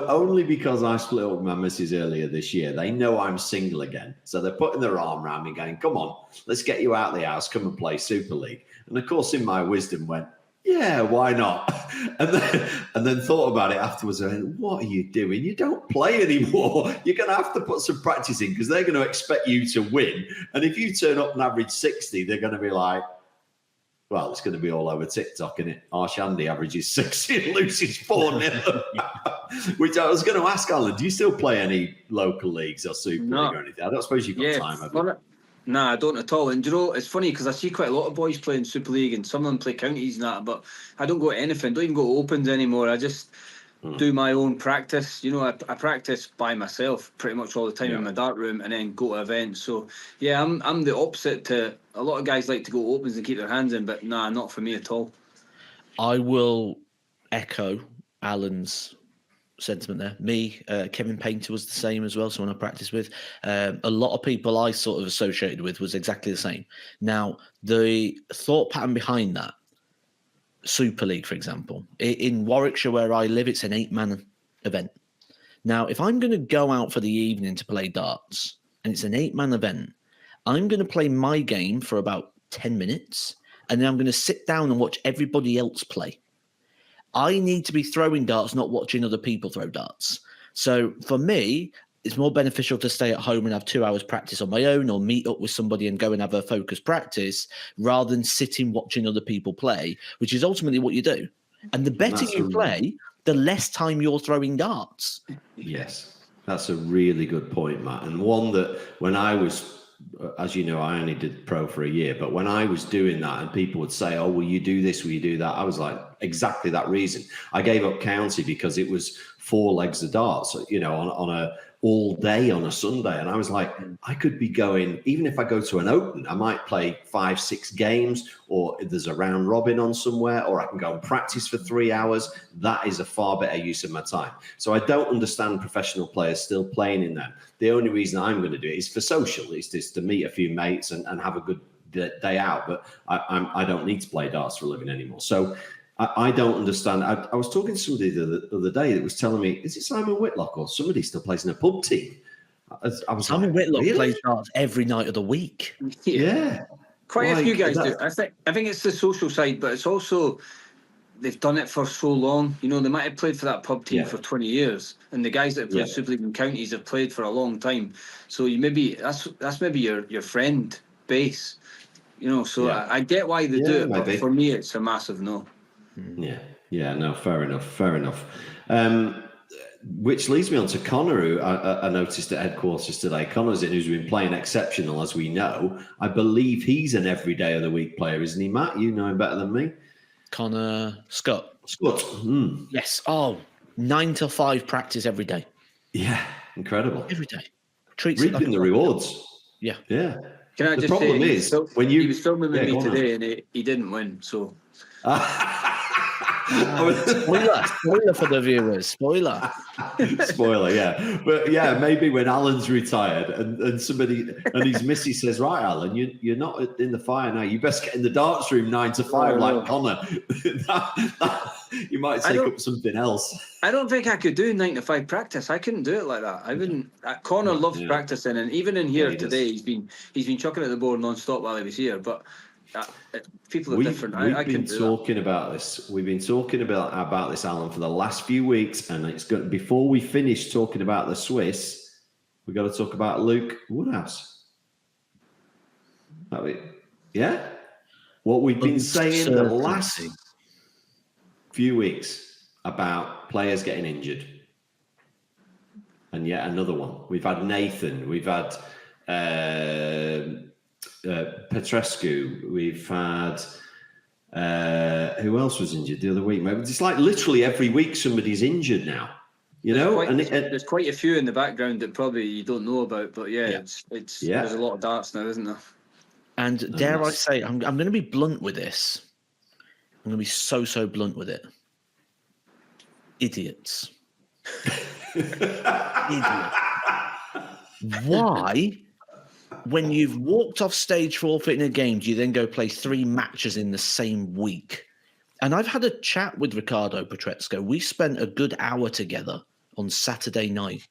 Speaker 2: only because I split up with my missus earlier this year, they know I'm single again. So they're putting their arm around me, going, "Come on, let's get you out of the house. Come and play Super League." And of course, in my wisdom, went, yeah, why not? And then thought about it afterwards. I went, what are you doing? You don't play anymore. You're going to have to put some practice in because they're going to expect you to win. And if you turn up and average 60, they're going to be like, well, it's going to be all over TikTok, isn't it? Arsh Andy averages 60 and loses 4-0. Which I was going to ask, Alan, do you still play any local leagues or Super League or anything? I don't suppose you've got time, have you?
Speaker 3: No, I don't at all. And you know, it's funny because I see quite a lot of boys playing Super League and some of them play counties and that, but I don't go to anything, don't even go to opens anymore. I just do my own practice. You know, I practice by myself pretty much all the time in my dart room and then go to events. So, yeah, I'm the opposite to a lot of guys like to go to opens and keep their hands in, but nah, not for me at all.
Speaker 1: I will echo Alan's sentiment there. Me, Kevin Painter was the same as well. Someone I practiced with. A lot of people I sort of associated with was exactly the same. Now, the thought pattern behind that, Super League, for example, in Warwickshire where I live, it's an 8-man event. Now, if I'm going to go out for the evening to play darts and it's an 8-man event, I'm going to play my game for about 10 minutes and then I'm going to sit down and watch everybody else play. I need to be throwing darts, not watching other people throw darts. So for me, it's more beneficial to stay at home and have 2 hours practice on my own or meet up with somebody and go and have a focused practice rather than sitting watching other people play, which is ultimately what you do. And the better you play, the less time you're throwing darts.
Speaker 2: Yes, that's a really good point, Matt. And one that when I was, as you know, I only did pro for a year, but when I was doing that and people would say, oh, will you do this? Will you do that? I was like, exactly that reason. I gave up county because it was 4 legs of darts, you know, on a all day on a Sunday. And I was like, I could be going, even if I go to an open, I might play 5-6 games, or if there's a round robin on somewhere, or I can go and practice for 3 hours. That is a far better use of my time. So I don't understand professional players still playing in them. The only reason I'm going to do it is for social. It's just to meet a few mates and have a good day out. But I don't need to play darts for a living anymore. So I don't understand. I was talking to somebody the other day that was telling me, is it Simon Whitlock or somebody still plays in a pub team? I was
Speaker 1: Simon Whitlock plays darts every night of the week.
Speaker 2: Yeah.
Speaker 3: Quite a few guys do. I think it's the social side, but it's also they've done it for so long. You know, they might have played for that pub team for 20 years, and the guys that have played Super League and counties have played for a long time. So you maybe that's maybe your friend base. You know, so I get why they do it, but for me, it's a massive no.
Speaker 2: Yeah, no, fair enough. Which leads me on to Connor, who I noticed at headquarters today. Connor's who's been playing exceptional, as we know. I believe he's an every day of the week player, isn't he, Matt? You know him better than me.
Speaker 1: Connor Scott.
Speaker 2: Yes.
Speaker 1: 9 till 5 practice every day.
Speaker 2: Yeah, incredible.
Speaker 1: Every day. Treats
Speaker 2: reaping the rewards.
Speaker 1: Yeah.
Speaker 2: Can
Speaker 3: I just
Speaker 2: problem
Speaker 3: is when he was filming with me today and he didn't win, so
Speaker 1: Spoiler for the viewers. Spoiler.
Speaker 2: Spoiler, yeah. But yeah, maybe when Alan's retired and somebody and his missy says, right, Alan, you're not in the fire now. You best get in the darts room 9 to 5 like Connor. You might take up something else.
Speaker 3: I don't think I could do 9 to 5 practice. I couldn't do it like that. I wouldn't. Connor loves practicing, and even in here today, he's been chucking at the board non-stop while he was here. But people are different. I can do
Speaker 2: talking about this. We've been talking about this, Alan, for the last few weeks, and it's good. Before we finish talking about the Swiss, we've got to talk about Luke Woodhouse. Yeah, what we've been saying the last few weeks about players getting injured, and yet another one. We've had Nathan. We've had Pietreczko. We've had who else was injured the other week? Maybe it's like literally every week somebody's injured now. You know,
Speaker 3: there's quite a few in the background that probably you don't know about. But it's there's a lot of darts now, isn't there?
Speaker 1: And dare I say, I'm going to be blunt with this. I'm going to be so blunt with it. Idiots. Idiots. Why, when you've walked off stage forfeiting a game, do you then go play 3 matches in the same week? And I've had a chat with Ricardo Pietreczko. We spent a good hour together on Saturday night.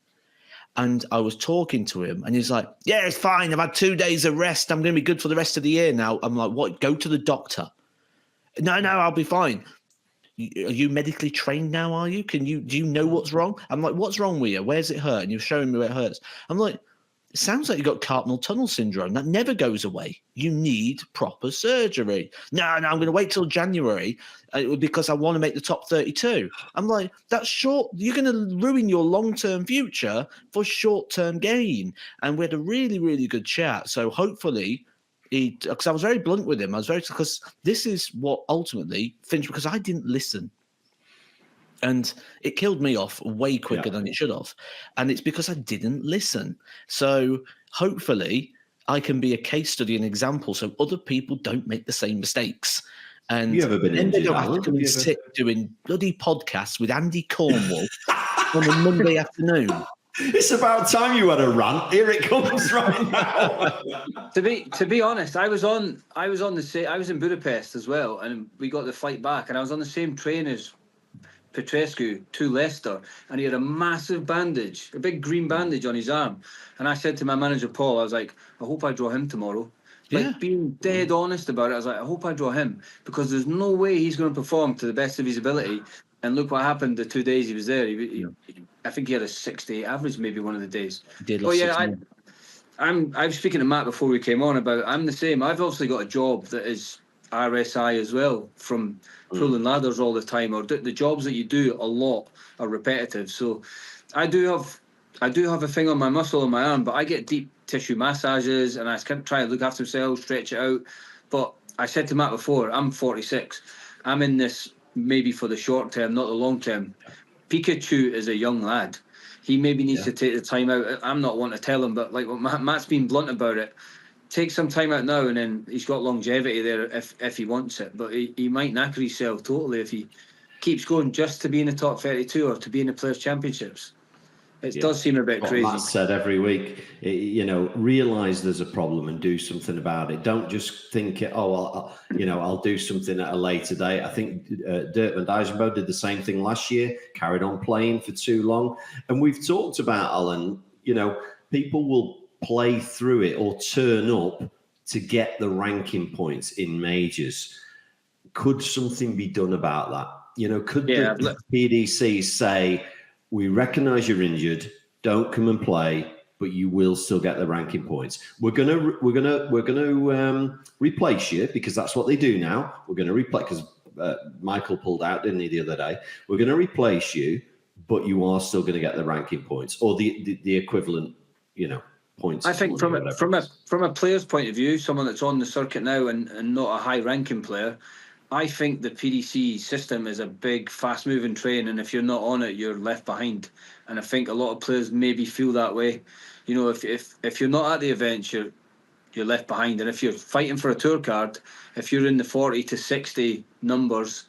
Speaker 1: And I was talking to him, and he's like, yeah, it's fine. I've had 2 days of rest. I'm going to be good for the rest of the year now. I'm like, what? Go to the doctor. No, I'll be fine. Are you medically trained now, are you? Do you know what's wrong? I'm like, what's wrong with you? Where's it hurt? And you're showing me where it hurts. I'm like, it sounds like you got carpal tunnel syndrome. That never goes away. You need proper surgery. No, I'm going to wait till January because I want to make the top 32. I'm like, that's short. You're going to ruin your long-term future for short-term gain. And we had a really, really good chat. So hopefully, because I was very blunt with him. Because this is what ultimately finished, because I didn't listen. And it killed me off way quicker than it should have. And it's because I didn't listen. So hopefully I can be a case study and example so other people don't make the same mistakes. And
Speaker 2: you ever been injured, Alan?
Speaker 1: Have to sit doing bloody podcasts with Andy Cornwall on a Monday afternoon.
Speaker 2: It's about time you had a rant. Here it comes right now.
Speaker 3: To be honest, I was in Budapest as well, and we got the flight back, and I was on the same train as Pietreczko to Leicester, and he had a massive bandage, a big green bandage on his arm. And I said to my manager Paul, I was like, I hope I draw him tomorrow. Like, being dead honest about it, I was like, I hope I draw him, because there's no way he's going to perform to the best of his ability. And look what happened the 2 days he was there. I think he had a 68 average maybe one of the days. But yeah, I was speaking to Matt before we came on about, I'm the same. I've obviously got a job that is RSI as well, from pulling ladders all the time, or the jobs that you do a lot are repetitive. So I do have a thing on my muscle on my arm, but I get deep tissue massages, and I can try to look after myself, stretch it out. But I said to Matt before, I'm 46. I'm in this maybe for the short term, not the long term. Pikachu is a young lad. He maybe needs to take the time out. I'm not one to tell him, but like Matt's been blunt about it. Take some time out now, and then he's got longevity there if he wants it. But he might knacker himself totally if he keeps going just to be in the top 32 or to be in the Players' Championships. It does seem a bit crazy.
Speaker 2: Matt said every week, realise there's a problem and do something about it. Don't just think, I'll do something at a later date. I think Dirk van Dijvenbode did the same thing last year, carried on playing for too long. And we've talked about, Alan, people will play through it or turn up to get the ranking points in majors. Could something be done about that? Could the PDC say, we recognise you're injured, don't come and play, but you will still get the ranking points. We're gonna replace you, because that's what they do now. We're going to replace, because Michael pulled out, didn't he, the other day? We're going to replace you, but you are still going to get the ranking points, or the equivalent, points.
Speaker 3: I think from a player's point of view, someone that's on the circuit now and not a high ranking player, I think the PDC system is a big, fast-moving train, and if you're not on it, you're left behind. And I think a lot of players maybe feel that way. If you're not at the events, you're left behind. And if you're fighting for a tour card, if you're in the 40 to 60 numbers,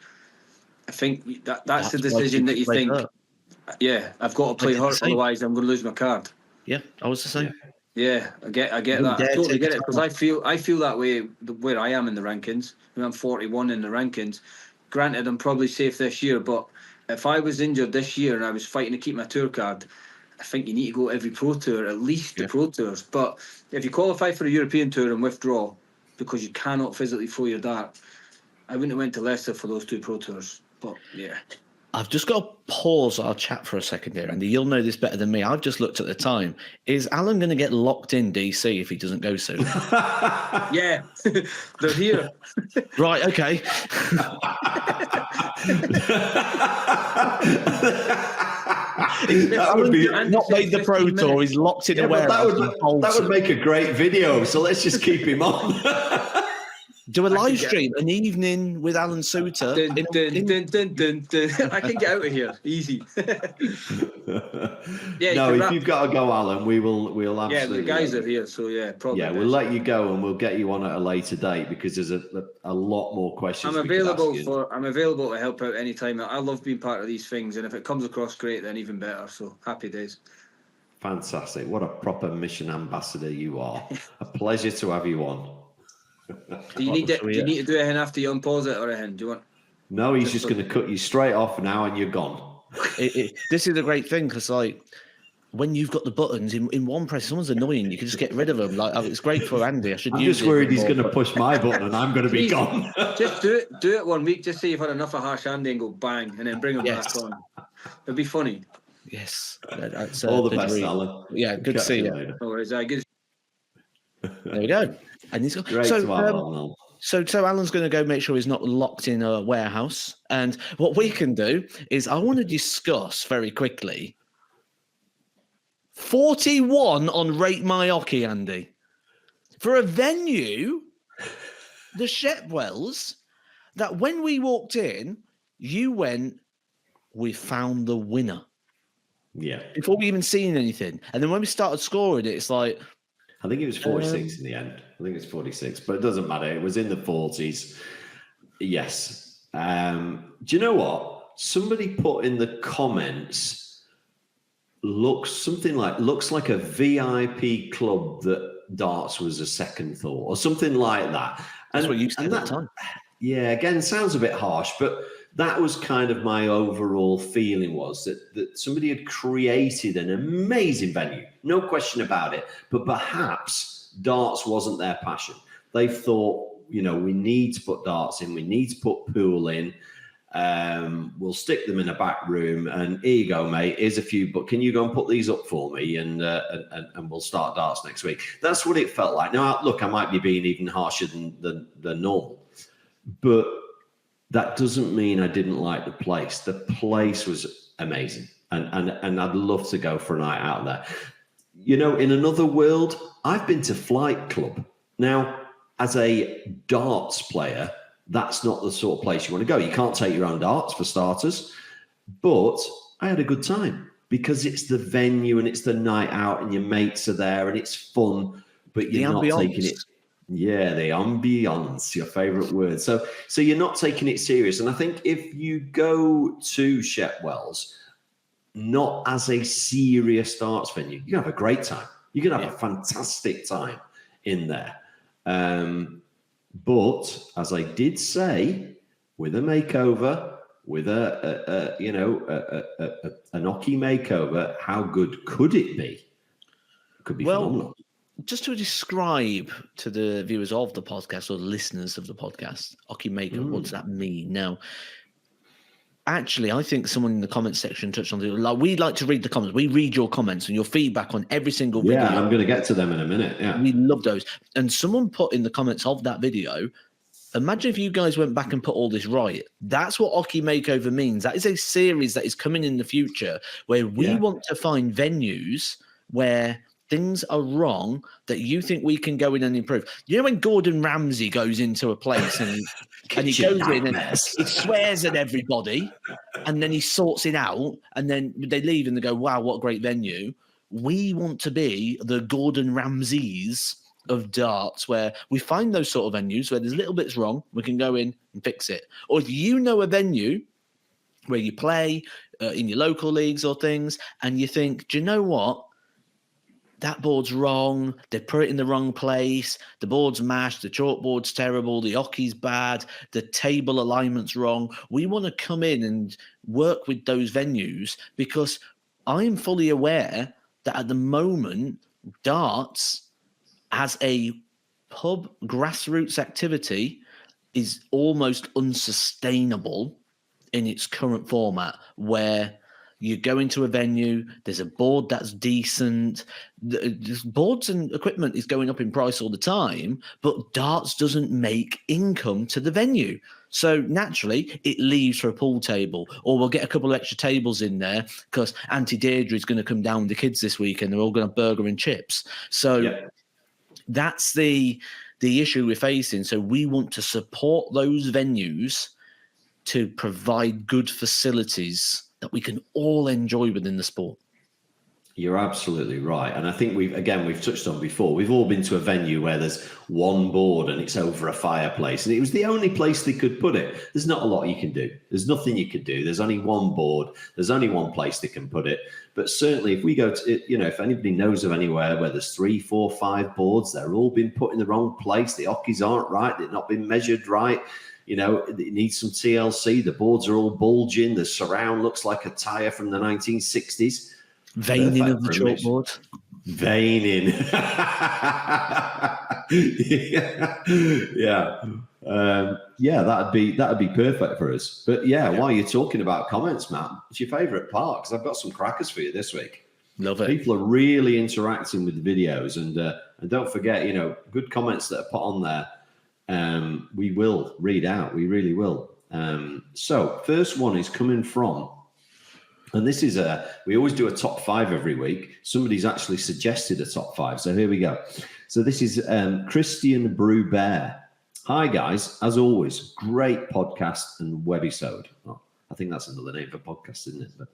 Speaker 3: I think that's the
Speaker 1: why
Speaker 3: decision that you
Speaker 1: play
Speaker 3: think.
Speaker 1: hurt.
Speaker 3: Yeah, I've got to play
Speaker 1: did the
Speaker 3: hurt,
Speaker 1: same.
Speaker 3: otherwise I'm going to lose my card.
Speaker 1: Yeah, I was the same.
Speaker 3: Yeah, I get
Speaker 1: wouldn't
Speaker 3: that. I
Speaker 1: dare
Speaker 3: totally
Speaker 1: take
Speaker 3: get
Speaker 1: a
Speaker 3: it, because I feel that way where I am in the rankings. I'm 41 in the rankings. Granted, I'm probably safe this year, but if I was injured this year and I was fighting to keep my tour card, I think you need to go every Pro Tour, at least the Pro Tours. But if you qualify for a European Tour and withdraw because you cannot physically throw your dart, I wouldn't have went to Leicester for those 2 Pro Tours. But yeah.
Speaker 1: I've just got to pause our chat for a second here, Andy. You'll know this better than me. I've just looked at the time. Is Alan going to get locked in DC if he doesn't go soon?
Speaker 3: Yeah, they're here.
Speaker 1: Right, okay.
Speaker 2: That would be
Speaker 1: not made the Pro Tour. He's locked in a warehouse.
Speaker 2: That would make a great video. So let's just keep him on.
Speaker 1: Do a live stream, an evening with Alan Soutar.
Speaker 3: I can get out of here easy. Yeah.
Speaker 2: No, if you've got to go, Alan, we'll absolutely.
Speaker 3: Yeah, the guys are here, so yeah, probably.
Speaker 2: Yeah, we'll let you go and we'll get you on at a later date, because there's a lot more questions.
Speaker 3: I'm available to help out anytime. I love being part of these things, and if it comes across great, then even better. So happy days.
Speaker 2: Fantastic! What a proper mission ambassador you are. A pleasure to have you on.
Speaker 3: Do you need to do anything after you unpause it or anything? Do you want?
Speaker 2: No, he's just going to cut you straight off now, and you're gone.
Speaker 1: This is a great thing, because like when you've got the buttons in one press, someone's annoying. You can just get rid of them. Like it's great for Andy. I'm
Speaker 2: just worried he's going to push my button and I'm going to be gone.
Speaker 3: Just do it 1 week. Just say you've had enough of harsh Andy and go bang, and then bring him back on. It'd be funny.
Speaker 1: Yes. That's,
Speaker 2: all the best, Alan.
Speaker 1: Yeah, good to see you.
Speaker 3: No worries. Good.
Speaker 1: There we go. And he's got
Speaker 2: great to have Alan.
Speaker 1: So Alan's going to go make sure he's not locked in a warehouse. And what we can do is I want to discuss very quickly 41 on Rate My Hockey, Andy. For a venue, the Shepwells, that when we walked in, you went, we found the winner.
Speaker 2: Yeah.
Speaker 1: Before we even seen anything. And then when we started scoring it, it's like...
Speaker 2: I think it was 46 in the end. I think it's 46, but it doesn't matter. It was in the 40s. Yes. Do you know what? Somebody put in the comments, looks like a VIP club that darts was a second thought, or something like that.
Speaker 1: That's what you said at the time.
Speaker 2: Yeah, again, sounds a bit harsh, but that was kind of my overall feeling, was that somebody had created an amazing venue, no question about it, but perhaps darts wasn't their passion. They thought, we need to put darts in, we need to put pool in, we'll stick them in a back room, and here you go, mate, here's a few, but can you go and put these up for me, and we'll start darts next week. That's what it felt like. Now, look, I might be being even harsher than normal, but that doesn't mean I didn't like the place. The place was amazing. And I'd love to go for a night out there. In another world, I've been to Flight Club. Now, as a darts player, that's not the sort of place you want to go. You can't take your own darts, for starters. But I had a good time, because it's the venue and it's the night out and your mates are there and it's fun, but you're not taking it. Yeah, the ambiance, your favourite word. So you're not taking it serious. And I think if you go to Shepwells, not as a serious darts venue, you can have a great time. You can have a fantastic time in there. But as I did say, with a makeover, with an hockey makeover, how good could it be? It could be phenomenal.
Speaker 1: Just to describe to the viewers of the podcast, or the listeners of the podcast, hockey makeover, what does that mean? Now, actually, I think someone in the comments section touched on it. We like to read the comments. We read your comments and your feedback on every single video.
Speaker 2: Yeah, I'm going to get to them in a minute. Yeah,
Speaker 1: we love those. And someone put in the comments of that video, imagine if you guys went back and put all this right. That's what Hockey Makeover means. That is a series that is coming in the future, where we want to find venues where things are wrong that you think we can go in and improve. When Gordon Ramsay goes into a place and he goes in and he swears at everybody, and then he sorts it out, and then they leave and they go, wow, what a great venue. We want to be the Gordon Ramsays of darts, where we find those sort of venues where there's little bits wrong, we can go in and fix it. Or if you know a venue where you play in your local leagues or things, and you think, do you know what? That board's wrong. They put it in the wrong place. The board's mashed. The chalkboard's terrible. The hockey's bad. The table alignment's wrong. We want to come in and work with those venues because I'm fully aware that at the moment, darts as a pub grassroots activity is almost unsustainable in its current format, where you go into a venue, there's a board that's decent. Boards and equipment is going up in price all the time, but darts doesn't make income to the venue. So naturally, it leaves for a pool table, or we'll get a couple of extra tables in there because Auntie Deirdre is going to come down with the kids this weekend. They're all going to have burger and chips. So that's the issue we're facing. So we want to support those venues to provide good facilities that we can all enjoy within the sport.
Speaker 2: You're absolutely right. And I think we've touched on before, we've all been to a venue where there's one board and it's over a fireplace. And it was the only place they could put it. There's not a lot you can do. There's nothing you could do. There's only one board. There's only one place they can put it. But certainly if we go to, if anybody knows of anywhere where there's 3, 4, 5 boards, they're all been put in the wrong place. The hockeys aren't right. They've not been measured right. It needs some TLC. The boards are all bulging. The surround looks like a tyre from the 1960s.
Speaker 1: Veining of the chalkboard.
Speaker 2: Veining. That'd be perfect for us. But while you're talking about comments, Matt, it's your favourite part because I've got some crackers for you this week.
Speaker 1: Love it.
Speaker 2: People are really interacting with the videos, and don't forget, good comments that are put on there. We will read out. We really will. So first one is coming from, and this is we always do a top 5 every week. Somebody's actually suggested a top 5. So here we go. So this is Christian Brew Bear. Hi guys, as always, great podcast and webisode. Oh, I think that's another name for podcast, isn't it? But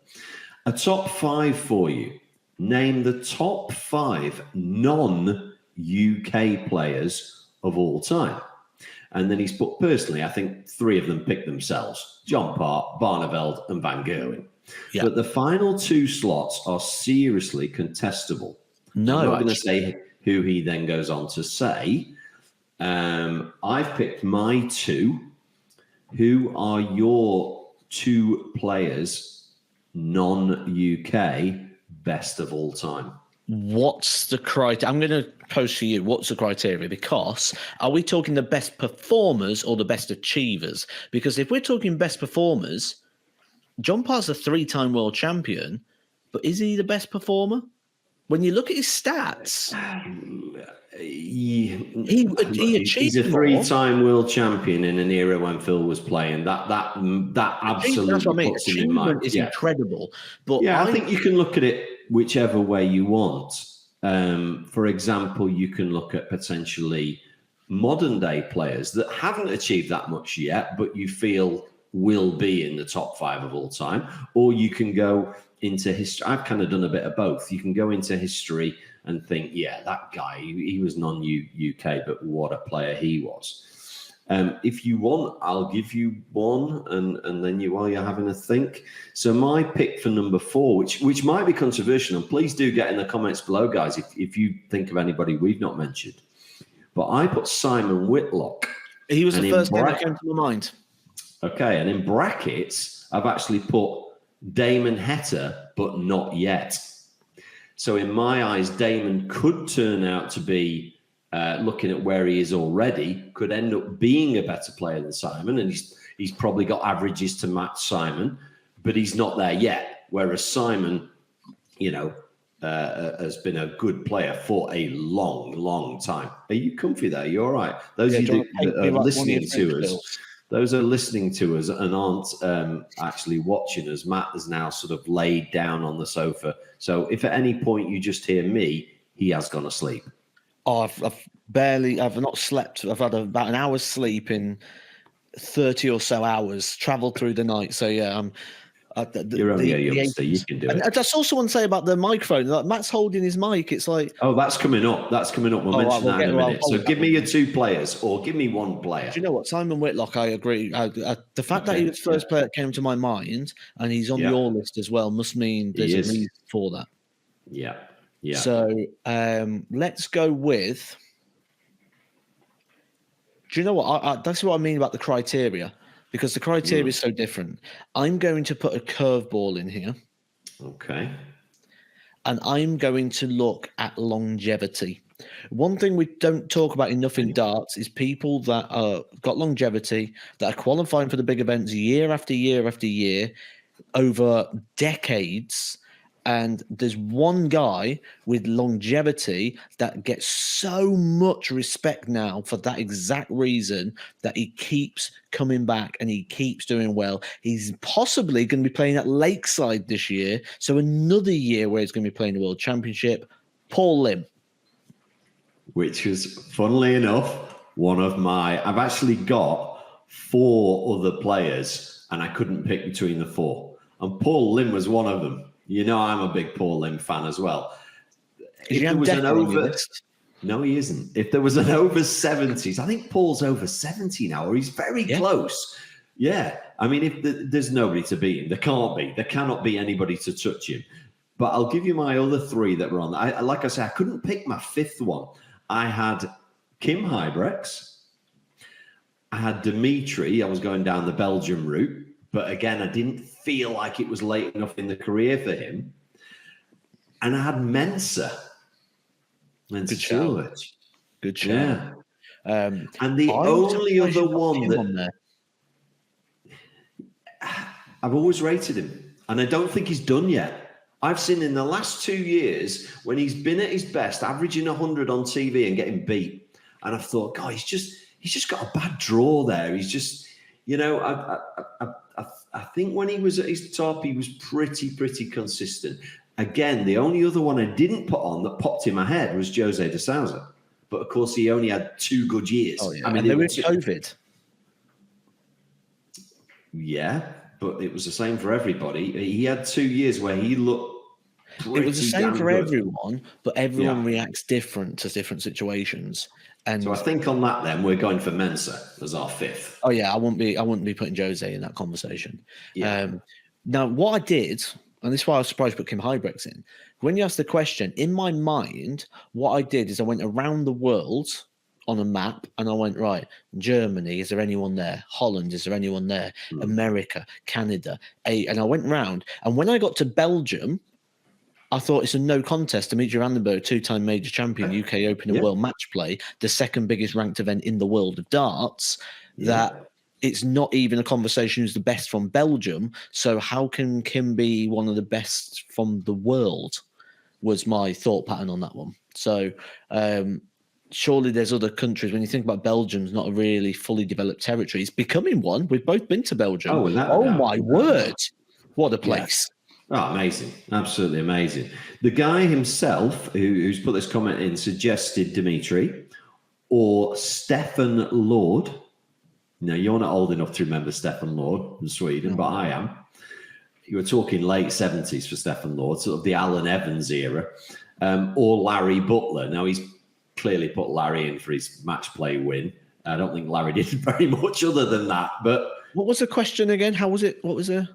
Speaker 2: a top 5 for you. Name the top 5 non-UK players of all time. And then he's put, personally, I think 3 of them picked themselves. John Park, Barneveld and Van Gerwen. Yeah. But the final 2 slots are seriously contestable.
Speaker 1: No,
Speaker 2: I'm not going to say who he then goes on to say. I've picked my 2. Who are your 2 players, non-UK, best of all time?
Speaker 1: What's the criteria? I'm going to pose to you, what's the criteria? Because are we talking the best performers or the best achievers? Because if we're talking best performers, John Park's a 3-time world champion, but is he the best performer? When you look at his stats, he achieved.
Speaker 2: He's a 3-time world champion in an era when Phil was playing. That absolutely puts him in mind.
Speaker 1: Is incredible. But
Speaker 2: I think you can look at it whichever way you want. For example, you can look at potentially modern day players that haven't achieved that much yet, but you feel will be in the top 5 of all time. Or you can go into history. I've kind of done a bit of both. You can go into history and think, that guy, he was non-UK, but what a player he was. If you want, I'll give you one, and then while you're having a think. So my pick for number 4, which might be controversial, and please do get in the comments below, guys, if you think of anybody we've not mentioned. But I put Simon Whitlock.
Speaker 1: He was the first name that came to my mind.
Speaker 2: Okay, and in brackets, I've actually put Damon Heta, but not yet. So in my eyes, Damon could turn out to be, looking at where he is already, could end up being a better player than Simon, and he's probably got averages to match Simon, but he's not there yet. Whereas Simon, has been a good player for a long, long time. Are you comfy there? You all right? Those of you that are listening to us. Those are listening to us and aren't actually watching us. Matt is now sort of laid down on the sofa. So if at any point you just hear me, he has gone asleep.
Speaker 1: Oh, I've not slept. I've had about an hour's sleep in 30 or so hours, traveled through the night. So
Speaker 2: You're only a youngster. You can do it.
Speaker 1: And that's also one to say about the microphone. Like Matt's holding his mic. It's like,
Speaker 2: oh, that's coming up. We'll mention that in a minute. So give me your 2 players, or give me 1 player.
Speaker 1: Do you know what? Simon Whitlock, I agree. The fact that he was the first player that came to my mind, and he's on your list as well, must mean there's a reason for that.
Speaker 2: Yeah. Yeah.
Speaker 1: So let's go with. Do you know what? That's what I mean about the criteria, because the criteria is so different. I'm going to put a curveball in here.
Speaker 2: Okay.
Speaker 1: And I'm going to look at longevity. One thing we don't talk about enough in darts is people that got longevity, that are qualifying for the big events year after year after year, over decades. And there's one guy with longevity that gets so much respect now for that exact reason, that he keeps coming back and he keeps doing well. He's possibly going to be playing at Lakeside this year. So another year where he's going to be playing the World Championship. Paul Lim.
Speaker 2: Which was, funnily enough, I've actually got 4 other players and I couldn't pick between the 4. And Paul Lim was one of them. You know, I'm a big Paul Lim fan as well. If there was an over, no, he isn't. If there was an over 70s, I think Paul's over 70 now, or he's very close. Yeah. I mean, if there's nobody to beat him, there can't be. There cannot be anybody to touch him. But I'll give you my other 3 that were on. Like I said, I couldn't pick my 5th one. I had Kim Huybrechts. I had Dimitri. I was going down the Belgium route. But again, I didn't feel like it was late enough in the career for him. And I had Mensa.
Speaker 1: Good shout. Good shout.
Speaker 2: Yeah. And the only other one that I've always rated him, and I don't think he's done yet. I've seen in the last 2 years when he's been at his best, averaging 100 on TV and getting beat. And I've thought, God, he's just got a bad draw there. He's just, you know, I think when he was at his top, he was pretty consistent. Again, the only other one I didn't put on that popped in my head was Jose de Sousa. But of course, he only had 2 good years.
Speaker 1: Oh, yeah. I mean, they were COVID.
Speaker 2: Yeah, but it was the same for everybody. He had 2 years where he looked pretty
Speaker 1: It was the same for
Speaker 2: good.
Speaker 1: Everyone, but everyone reacts different to different situations. And
Speaker 2: so I think on that, then we're going for Mensa as our 5th.
Speaker 1: Oh yeah, I wouldn't be putting Jose in that conversation.
Speaker 2: Yeah.
Speaker 1: Now, what I did, and this is why I was surprised to put Kim Huybrechts in. When you asked the question, in my mind, what I did is I went around the world on a map and I went, right, Germany, is there anyone there? Holland, is there anyone there? America, Canada, and I went round. And when I got to Belgium, I thought it's a no contest. Dimitri Vandenberg, 2-time major champion, UK Open and World Match Play, the second biggest ranked event in the world of darts, that it's not even a conversation who's the best from Belgium. So how can Kim be one of the best from the world, was my thought pattern on that one. So surely there's other countries. When you think about Belgium's not a really fully developed territory. It's becoming one. We've both been to Belgium. Oh, my word. What a place.
Speaker 2: Oh, amazing. Absolutely amazing. The guy himself who's put this comment in suggested Dimitri or Stefan Lord. Now, you're not old enough to remember Stefan Lord from Sweden, but I am. You were talking late 70s for Stefan Lord, sort of the Alan Evans era, or Larry Butler. Now, he's clearly put Larry in for his match play win. I don't think Larry did very much other than that. But
Speaker 1: what was the question again? How was it? What was it?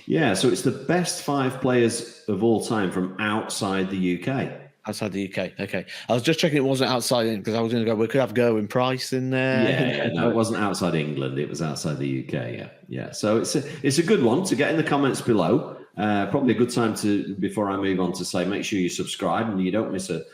Speaker 2: Yeah, so it's the best 5 players of all time from outside the UK.
Speaker 1: Outside the UK, okay. I was just checking it wasn't outside because I was going to go. We could have Gerwyn Price in there.
Speaker 2: Yeah, no, it wasn't outside England. It was outside the UK. Yeah. So it's a good one to get in the comments below. Probably a good time to, before I move on, to say make sure you subscribe and you don't miss a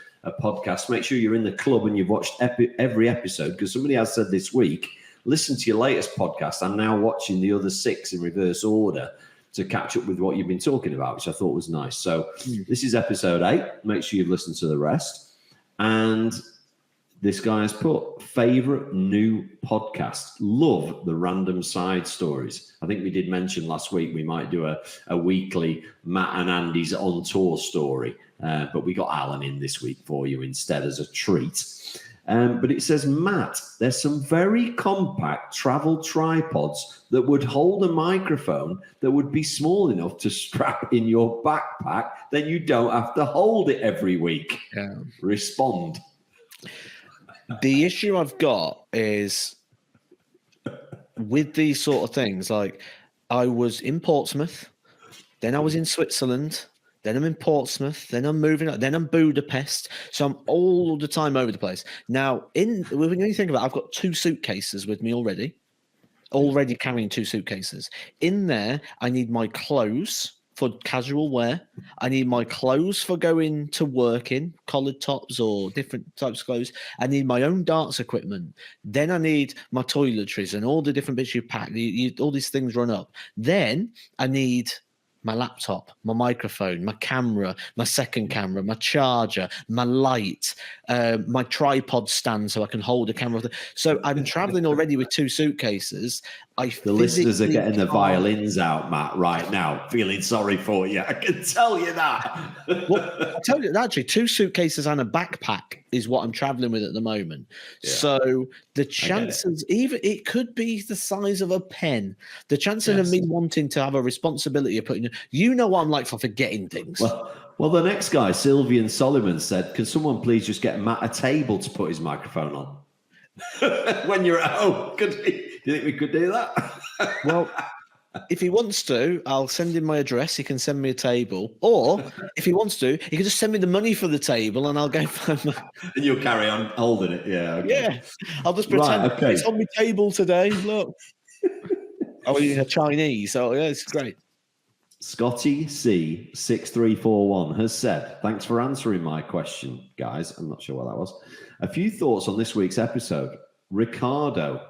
Speaker 2: podcast. Make sure you're in the club and you've watched every episode, because somebody has said this week, listen to your latest podcast. I'm now watching the other 6 in reverse order to catch up with what you've been talking about, which I thought was nice. So this is episode 8. Make sure you've listened to the rest. And this guy has put favorite new podcast. Love the random side stories. I think we did mention last week we might do a weekly Matt and Andy's on tour story. But we got Alan in this week for you instead as a treat. But it says, Matt, there's some very compact travel tripods that would hold a microphone that would be small enough to strap in your backpack. Then you don't have to hold it every week.
Speaker 1: Yeah.
Speaker 2: Respond.
Speaker 1: The issue I've got is with these sort of things, like I was in Portsmouth, then I was in Switzerland, then I'm in Portsmouth, then I'm moving up, then I'm Budapest. So I'm all the time over the place. Now, when you think about it, I've got 2 suitcases with me already carrying 2 suitcases. In there, I need my clothes for casual wear. I need my clothes for going to work in, collared tops or different types of clothes. I need my own darts equipment. Then I need my toiletries and all the different bits you pack. All these things run up. Then I need my laptop, my microphone, my camera, my second camera, my charger, my light, my tripod stand so I can hold a camera. So I'm traveling already with 2 suitcases.
Speaker 2: The listeners are getting the violins out, Matt, right now, feeling sorry for you. I can tell you that.
Speaker 1: Well, I'll tell you, actually, 2 suitcases and a backpack is what I'm traveling with at the moment. Yeah. So the chances, even it could be the size of a pen. The chances of me wanting to have a responsibility of putting, you know what I'm like for forgetting things.
Speaker 2: Well, the next guy, Sylvian Solomon, said, "Can someone please just get Matt a table to put his microphone on when you're at home?" Do you think we could do that?
Speaker 1: Well, if he wants to, I'll send him my address. He can send me a table. Or if he wants to, he can just send me the money for the table and I'll go find
Speaker 2: And you'll carry on holding it. Yeah. Okay.
Speaker 1: Yeah. I'll just pretend it's on my table today. Look. I'm eating a Chinese. So, yeah, it's great.
Speaker 2: Scotty C6341 has said, "Thanks for answering my question, guys." I'm not sure what that was. A few thoughts on this week's episode. Ricardo,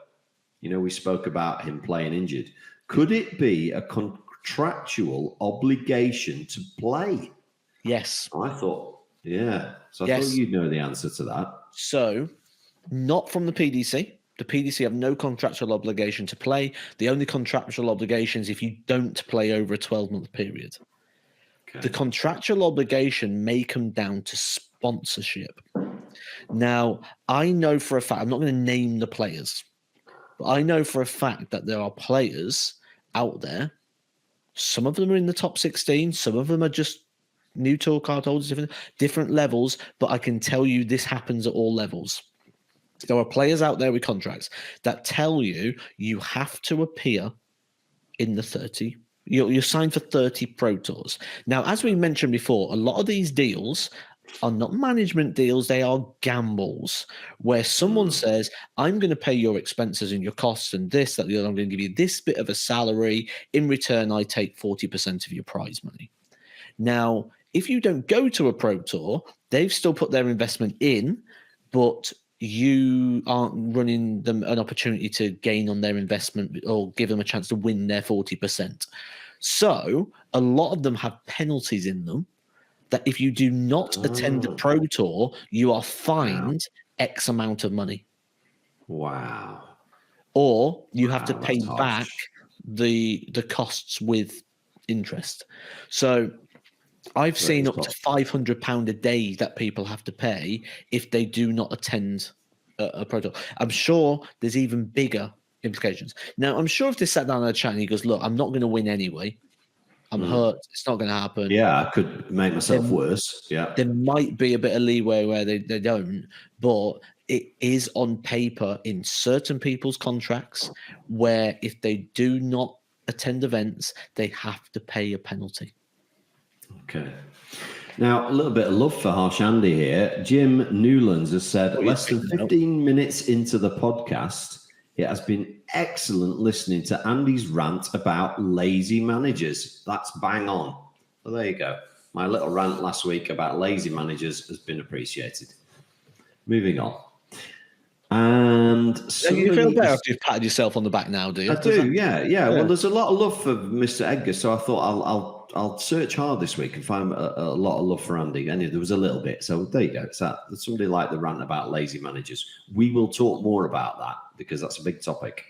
Speaker 2: we spoke about him playing injured. Could it be a contractual obligation to play?
Speaker 1: Yes.
Speaker 2: I thought, yeah. So I thought you'd know the answer to that.
Speaker 1: So, not from the PDC. The PDC have no contractual obligation to play. The only contractual obligation is if you don't play over a 12-month period. Okay. The contractual obligation may come down to sponsorship. Now, I know for a fact, I'm not going to name the players, but I know for a fact that there are players out there. Some of them are in the top 16. Some of them are just new tour card holders, different levels. But I can tell you this happens at all levels. There are players out there with contracts that tell you you have to appear in the 30. You're signed for 30 Pro Tours. Now, as we mentioned before, a lot of these deals are not management deals. They are gambles where someone says, I'm going to pay your expenses and your costs and this, that, the other. I'm going to give you this bit of a salary. In return, I take 40% of your prize money. Now, if you don't go to a Pro Tour, they've still put their investment in, but you aren't running them an opportunity to gain on their investment or give them a chance to win their 40%. So a lot of them have penalties in them that if you do not attend the Pro Tour, you are fined X amount of money.
Speaker 2: Wow.
Speaker 1: Or you have to pay back the costs with interest. So I've seen up to £500 a day that people have to pay if they do not attend a Pro Tour. I'm sure there's even bigger implications. Now, I'm sure if they sat down in a chat and he goes, look, I'm not going to win anyway. I'm hurt. It's not going to happen.
Speaker 2: Yeah, I could make myself worse. Yeah.
Speaker 1: There might be a bit of leeway where they don't, but it is on paper in certain people's contracts where if they do not attend events, they have to pay a penalty.
Speaker 2: Okay. Now, a little bit of love for Harsh Andy here. Jim Newlands has said, less than 15 minutes into the podcast, it has been excellent listening to Andy's rant about lazy managers. That's bang on. Well, there you go. My little rant last week about lazy managers has been appreciated. Moving on. And
Speaker 1: you feel better after you've patted yourself on the back now, do you?
Speaker 2: I do, yeah. Well, there's a lot of love for Mr. Edgar, so I thought I'll search hard this week and find a lot of love for Andy. And there was a little bit. So there you go. It's that. Somebody like the rant about lazy managers. We will talk more about that because that's a big topic.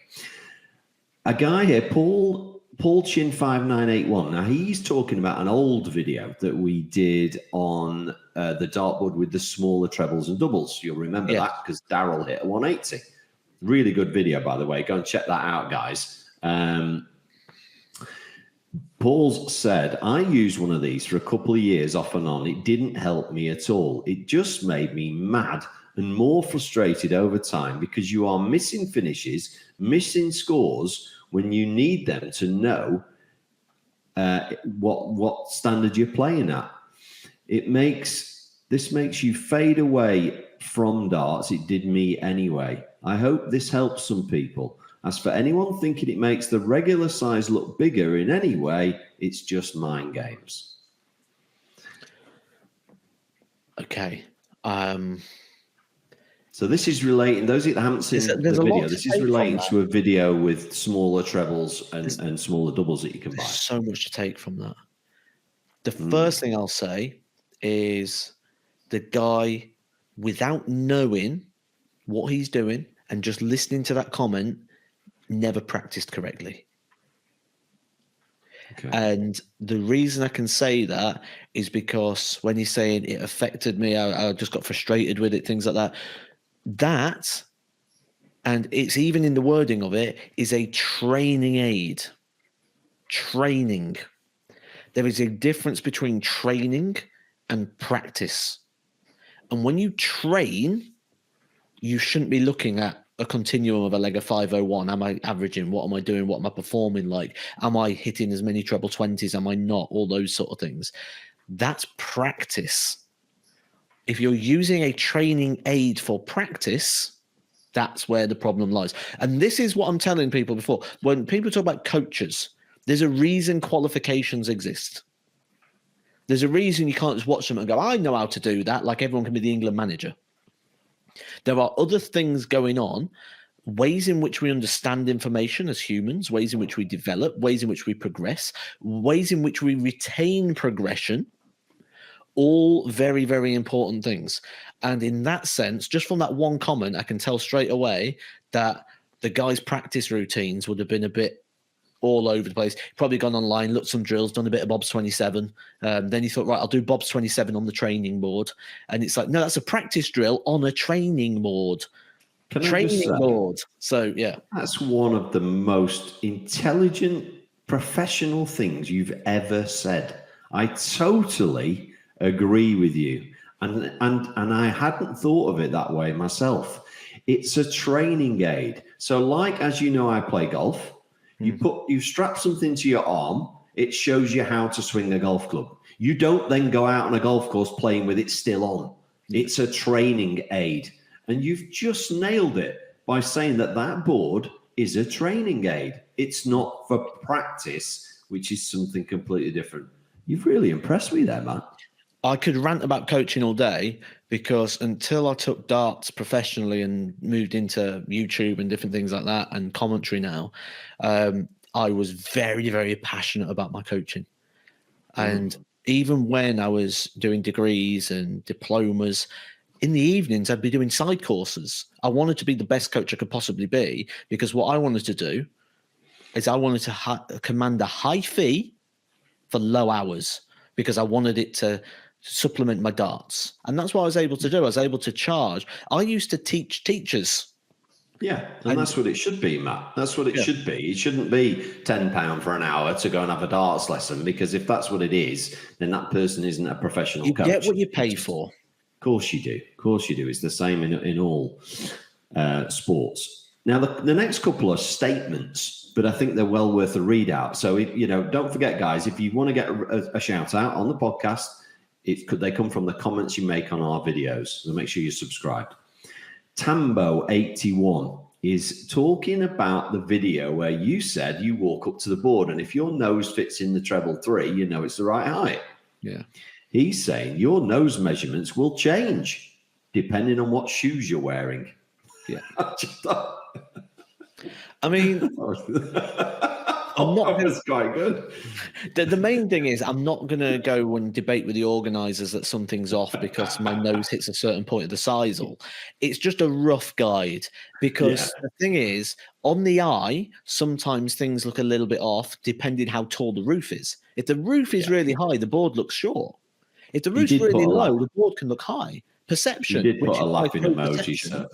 Speaker 2: A guy here, Paul Paul Chin 5981. Now he's talking about an old video that we did on the dartboard with the smaller trebles and doubles. You'll remember that because Daryl hit a 180. Really good video, by the way. Go and check that out, guys. Paul's said, I used one of these for a couple of years off and on. It didn't help me at all. It just made me mad and more frustrated over time because you are missing finishes, missing scores when you need them to know what standard you're playing at. This makes you fade away from darts. It did me anyway. I hope this helps some people. As for anyone thinking it makes the regular size look bigger in any way, it's just mind games.
Speaker 1: Okay.
Speaker 2: So this is relating, those that haven't seen the video, this is relating to a video with smaller trebles and smaller doubles that you can buy.
Speaker 1: There's so much to take from that. The first thing I'll say is the guy, without knowing what he's doing and just listening to that comment, never practiced correctly. Okay. And the reason I can say that is because when he's saying it affected me, I just got frustrated with it, things like that. That, and it's even in the wording of it, is a training aid. Training. There is a difference between training and practice. And when you train, you shouldn't be looking at a continuum of a leg of 501. Am I averaging? What am I doing? What am I performing like? Am I hitting as many treble 20s? Am I not? All those sort of things. That's practice. If you're using a training aid for practice, that's where the problem lies. And this is what I'm telling people before. When people talk about coaches, there's a reason qualifications exist. There's a reason you can't just watch them and go, I know how to do that, like everyone can be the England manager. There are other things going on, ways in which we understand information as humans, ways in which we develop, ways in which we progress, ways in which we retain progression, all very, very important things. And in that sense, just from that one comment, I can tell straight away that the guy's practice routines would have been a bit all over the place. Probably gone online, looked some drills, done a bit of Bob's 27. Then he thought, right, I'll do Bob's 27 on the training board. And it's like, no, that's a practice drill on a training board. Training board. So, yeah.
Speaker 2: That's one of the most intelligent, professional things you've ever said. I totally agree with you. And I hadn't thought of it that way myself. It's a training aid. So like, as you know, I play golf. You strap something to your arm. It shows you how to swing a golf club. You don't then go out on a golf course playing with it still on. It's a training aid. And you've just nailed it by saying that board is a training aid. It's not for practice, which is something completely different. You've really impressed me there, Matt.
Speaker 1: I could rant about coaching all day because until I took darts professionally and moved into YouTube and different things like that and commentary now, I was very, very passionate about my coaching. And even when I was doing degrees and diplomas, in the evenings, I'd be doing side courses. I wanted to be the best coach I could possibly be because what I wanted to do is I wanted to command a high fee for low hours because I wanted it to supplement my darts. And that's what I was able to do. I was able to charge. I used to teach teachers.
Speaker 2: Yeah, and that's what it should be, Matt. That's what it should be. It shouldn't be £10 for an hour to go and have a darts lesson, because if that's what it is, then that person isn't a professional coach.
Speaker 1: You get what you pay for.
Speaker 2: Of course you do. Of course you do. It's the same in all sports. Now, the next couple are statements, but I think they're well worth a readout. So, don't forget, guys, if you want to get a shout out on the podcast, they come from the comments you make on our videos. So make sure you're subscribed. Tambo81 is talking about the video where you said you walk up to the board, and if your nose fits in the treble 3, you know it's the right height.
Speaker 1: Yeah.
Speaker 2: He's saying your nose measurements will change depending on what shoes you're wearing.
Speaker 1: Yeah. I mean, I'm not
Speaker 2: That was quite good.
Speaker 1: The main thing is I'm not going to go and debate with the organisers that something's off because my nose hits a certain point of the sisal. It's just a rough guide because the thing is, on the eye, sometimes things look a little bit off depending how tall the roof is. If the roof is really high, the board looks short. If the roof's really low, the board can look high. Perception.
Speaker 2: You did put
Speaker 1: which
Speaker 2: a
Speaker 1: is
Speaker 2: laughing
Speaker 1: throw
Speaker 2: emoji,
Speaker 1: perception.
Speaker 2: so.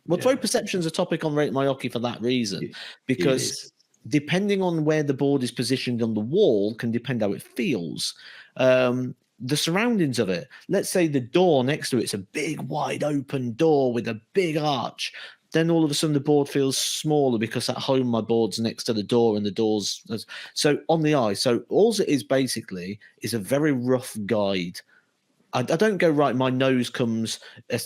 Speaker 1: Well, throw perception's a topic on Rate My Hockey for that reason, because depending on where the board is positioned on the wall can depend how it feels. The surroundings of it. Let's say the door next to it's a big, wide open door with a big arch. Then all of a sudden the board feels smaller because at home my board's next to the door and the door's so on the eye. So all it is basically is a very rough guide. I don't go right. My nose comes a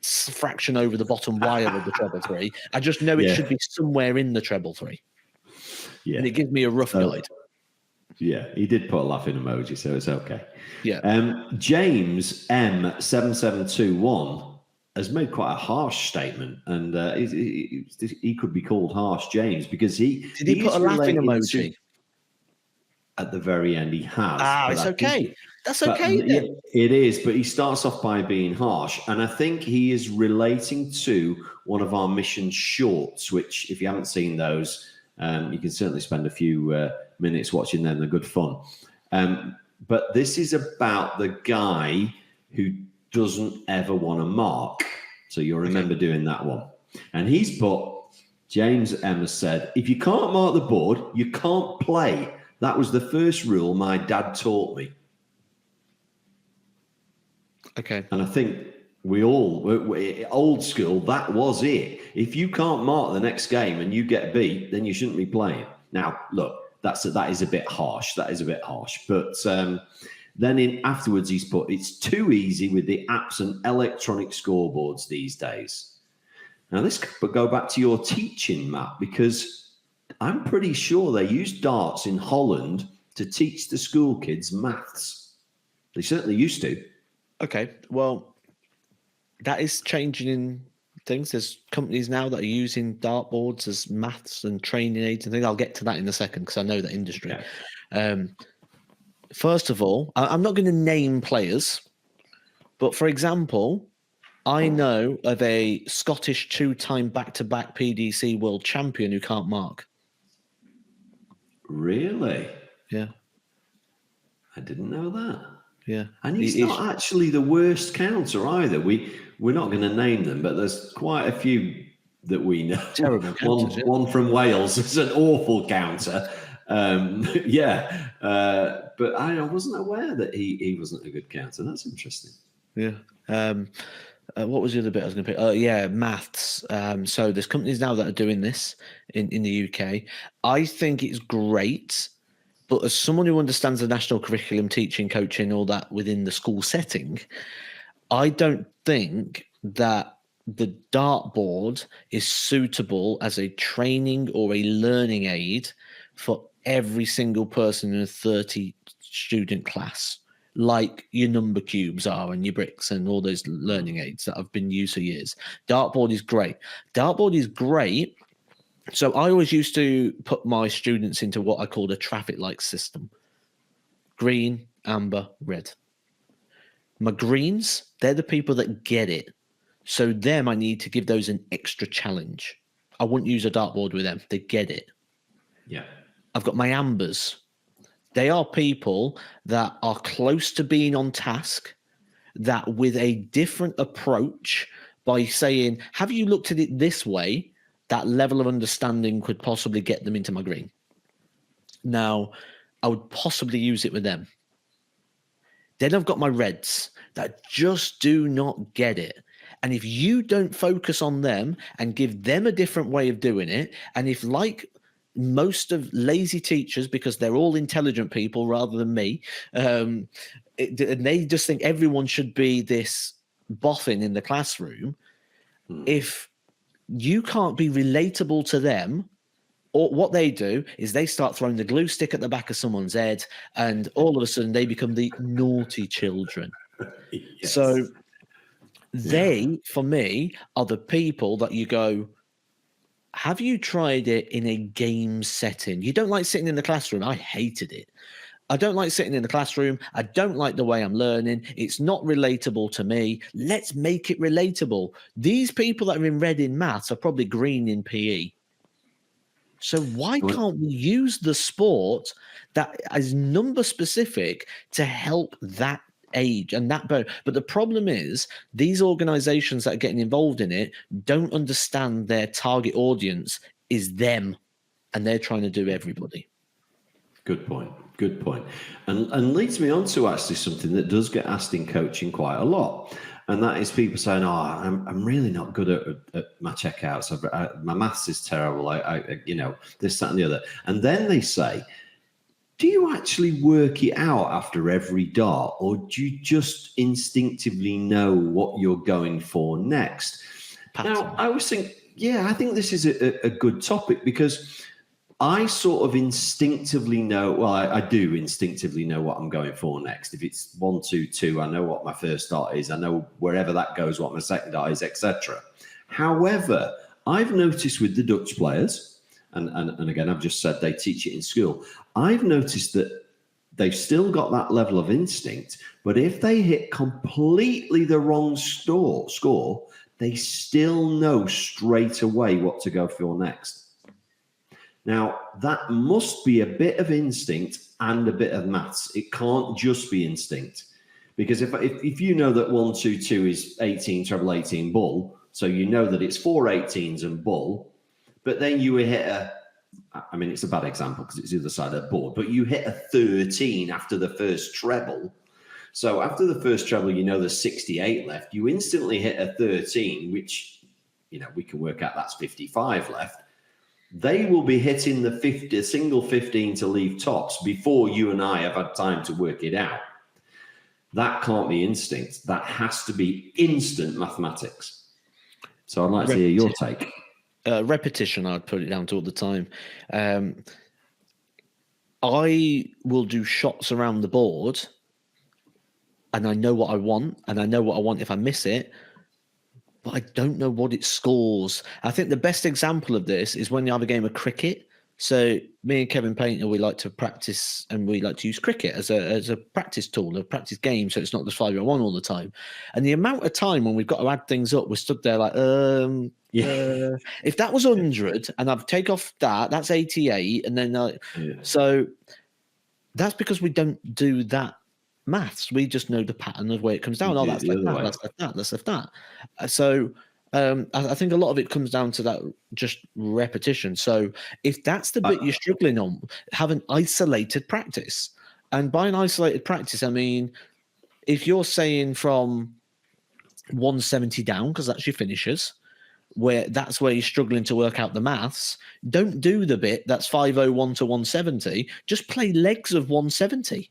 Speaker 1: fraction over the bottom wire of the treble three. I just know it should be somewhere in the treble three. Yeah, and it gives me a rough guide.
Speaker 2: Yeah, he did put a laughing emoji, so it's okay.
Speaker 1: Yeah.
Speaker 2: James M7721 has made quite a harsh statement, and he could be called Harsh James because he
Speaker 1: put a laughing emoji
Speaker 2: at the very end. He has.
Speaker 1: It's okay. That's okay.
Speaker 2: Yeah, it is, but he starts off by being harsh, and I think he is relating to one of our mission shorts, which if you haven't seen those, you can certainly spend a few minutes watching them. They're good fun. But this is about the guy who doesn't ever want to mark. So you'll remember doing that one. And he's put, James M has said, if you can't mark the board, you can't play. That was the first rule my dad taught me.
Speaker 1: Okay.
Speaker 2: And I think we old school, that was it. If you can't mark the next game and you get beat, then you shouldn't be playing. Now, look, that is a bit harsh. That is a bit harsh. But then afterwards, he's put, it's too easy with the apps and electronic scoreboards these days. Now, this could go back to your teaching, Matt, because I'm pretty sure they use darts in Holland to teach the school kids maths. They certainly used to.
Speaker 1: Okay, well, that is changing in things. There's companies now that are using dartboards as maths and training aids and things. I'll get to that in a second because I know that industry. Yeah. First of all, I'm not going to name players, but for example, I know of a Scottish two-time back-to-back PDC world champion who can't mark.
Speaker 2: Really?
Speaker 1: Yeah.
Speaker 2: I didn't know that.
Speaker 1: Yeah.
Speaker 2: And he's not actually the worst counter either. We're not going to name them, but there's quite a few that we know.
Speaker 1: Terrible counters,
Speaker 2: one from Wales is an awful counter. But I wasn't aware that he wasn't a good counter. That's interesting.
Speaker 1: Yeah. What was the other bit I was going to pick? Maths. So there's companies now that are doing this in the UK. I think it's great. But as someone who understands the national curriculum, teaching, coaching, all that within the school setting, I don't think that the dartboard is suitable as a training or a learning aid for every single person in a 30-student class, like your number cubes are and your bricks and all those learning aids that have been used for years. Dartboard is great. So I always used to put my students into what I called a traffic light system. Green, amber, red. My greens, they're the people that get it. So them, I need to give those an extra challenge. I wouldn't use a dartboard with them. They get it.
Speaker 2: Yeah.
Speaker 1: I've got my ambers. They are people that are close to being on task, that with a different approach by saying, have you looked at it this way? That level of understanding could possibly get them into my green. Now, I would possibly use it with them. Then I've got my reds that just do not get it. And if you don't focus on them and give them a different way of doing it, and if like most of lazy teachers, because they're all intelligent people rather than me, and they just think everyone should be this boffin in the classroom, if you can't be relatable to them, or what they do is they start throwing the glue stick at the back of someone's head, and all of a sudden they become the naughty children. Yes. So they, for me, are the people that you go, have you tried it in a game setting? You don't like sitting in the classroom. I hated it. I don't like sitting in the classroom. I don't like the way I'm learning. It's not relatable to me. Let's make it relatable. These people that are in red in maths are probably green in PE. So why can't we use the sport that is number specific to help that age and that but the problem is these organizations that are getting involved in it don't understand their target audience is them, and they're trying to do everybody.
Speaker 2: Good point. And leads me on to actually something that does get asked in coaching quite a lot, and that is people saying, "Oh, I'm really not good at my checkouts. My maths is terrible. I this, that, and the other." And then they say, "Do you actually work it out after every dart, or do you just instinctively know what you're going for next?" Now, I always think, I think this is a good topic, because I sort of instinctively know, well, I do instinctively know what I'm going for next. If it's 1, 2, 2, I know what my first dart is. I know wherever that goes, what my second dart is, etc. However, I've noticed with the Dutch players, and again, I've just said they teach it in school, I've noticed that they've still got that level of instinct, but if they hit completely the wrong score, they still know straight away what to go for next. Now, that must be a bit of instinct and a bit of maths. It can't just be instinct. Because if you know that 1, 2, 2 is 18, treble 18, bull, so you know that it's 4 18s and bull, but then you hit it's a bad example because it's the other side of the board, but you hit a 13 after the first treble. So after the first treble, you know there's 68 left. You instantly hit a 13, which, we can work out that's 55 left. They will be hitting the single 15 to leave tops before you and I have had time to work it out. That can't be instinct. That has to be instant mathematics. So I'd like to hear your take.
Speaker 1: Repetition, I'd put it down to all the time. I will do shots around the board, and I know what I want, and I know what I want if I miss it, but I don't know what it scores. I think the best example of this is when you have a game of cricket. So me and Kevin Painter, we like to practice, and we like to use cricket as a practice tool, a practice game, so it's not just 5-on-1 all the time. And the amount of time when we've got to add things up, we're stood there like, if that was 100 and I've take off that's 88, and then so that's because we don't do that maths. We just know the pattern of where it comes down. That's like that, that's like that, that's like that. So I think a lot of it comes down to that just repetition. So if that's the bit you're struggling on, have an isolated practice. And by an isolated practice, I mean, if you're saying from 170 down, because that's your finishers, that's where you're struggling to work out the maths, don't do the bit that's 501 to 170. Just play legs of 170.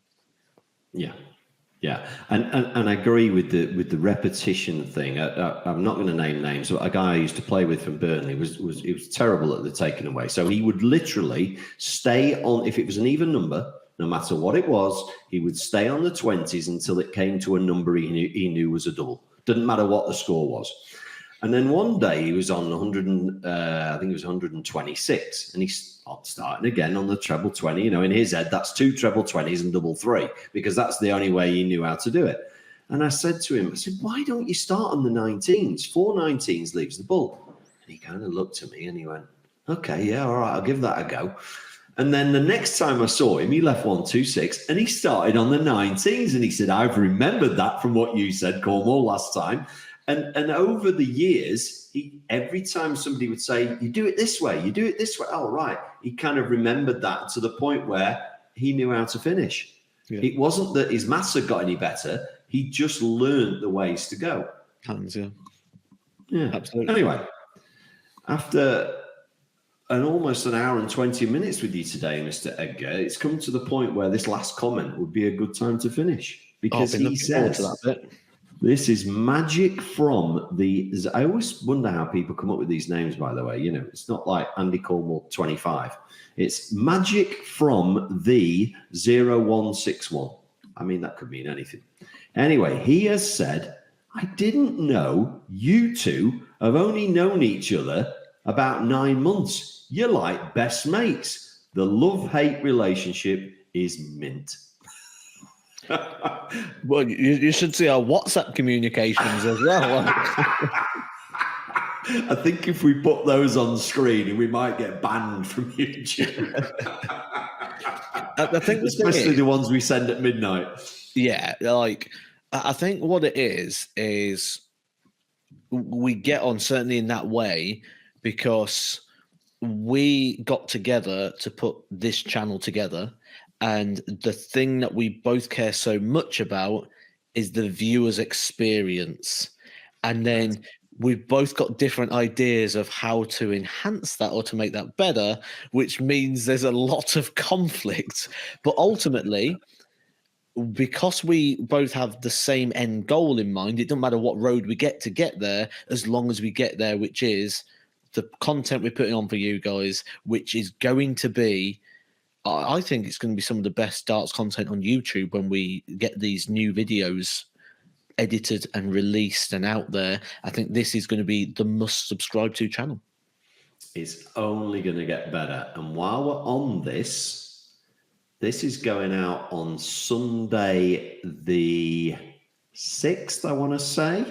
Speaker 2: Yeah, and I agree with the repetition thing. I'm not going to name names, but a guy I used to play with from Burnley was terrible at the taking away. So he would literally stay on, if it was an even number, no matter what it was, he would stay on the 20s until it came to a number he knew was a double. Didn't matter what the score was. And then one day he was on 126, and he's starting again on the treble 20. In his head, that's 2 treble 20s and double 3, because that's the only way he knew how to do it. And I said to him, why don't you start on the 19s? 4 19s leaves the bull. And he kind of looked at me and he went, okay, yeah, all right, I'll give that a go. And then the next time I saw him, he left 126 and he started on the 19s. And he said, I've remembered that from what you said, Cornwall, last time. And over the years, every time somebody would say, you do it this way, you do it this way. Oh, right. He kind of remembered that to the point where he knew how to finish. Yeah. It wasn't that his maths had got any better. He just learned the ways to go. Yeah, absolutely. Anyway, after almost an hour and 20 minutes with you today, Mr. Edgar, it's come to the point where this last comment would be a good time to finish. Because he says, that bit. This is magic from I always wonder how people come up with these names, by the way. It's not like Andy Cornwall 25. It's magic from the 0161. I mean, that could mean anything. Anyway, he has said, I didn't know you two have only known each other about 9 months. You're like best mates. The love-hate relationship is mint.
Speaker 1: Well, you should see our WhatsApp communications as well.
Speaker 2: I think if we put those on screen, we might get banned from YouTube.
Speaker 1: I think
Speaker 2: especially the ones we send at midnight.
Speaker 1: Yeah, like I think what it is we get on certainly in that way because we got together to put this channel together, and the thing that we both care so much about is the viewer's experience, and then we've both got different ideas of how to enhance that or to make that better, which means there's a lot of conflict. But ultimately, because we both have the same end goal in mind, it doesn't matter what road we get to get there, as long as we get there, which is the content we're putting on for you guys, which is going to be, I think it's going to be some of the best darts content on YouTube when we get these new videos edited and released and out there. I think this is going to be the must subscribe to channel.
Speaker 2: It's only going to get better. And while we're on this is going out on Sunday the 6th, I want to say.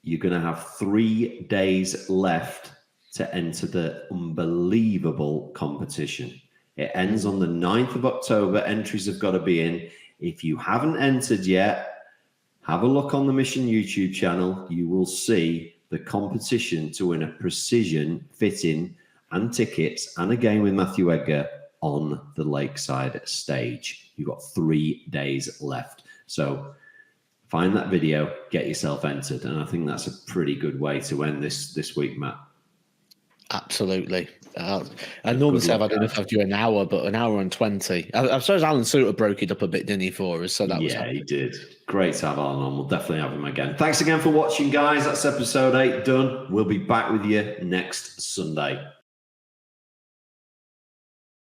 Speaker 2: You're going to have 3 days left to enter the unbelievable competition. It ends on the 9th of October. Entries have got to be in. If you haven't entered yet, have a look on the Mission YouTube channel. You will see the competition to win a precision fitting and tickets and a game with Matthew Edgar on the Lakeside stage. You've got 3 days left. So find that video, get yourself entered. And I think that's a pretty good way to end this week, Matt.
Speaker 1: Absolutely. I normally say I don't know if I've do an hour, but an hour and 20. I suppose Alan Soutar broke it up a bit, didn't he, for us? So that was
Speaker 2: he did. Great to have Alan on. We'll definitely have him again. Thanks again for watching, guys. That's episode 8 done. We'll be back with you next Sunday.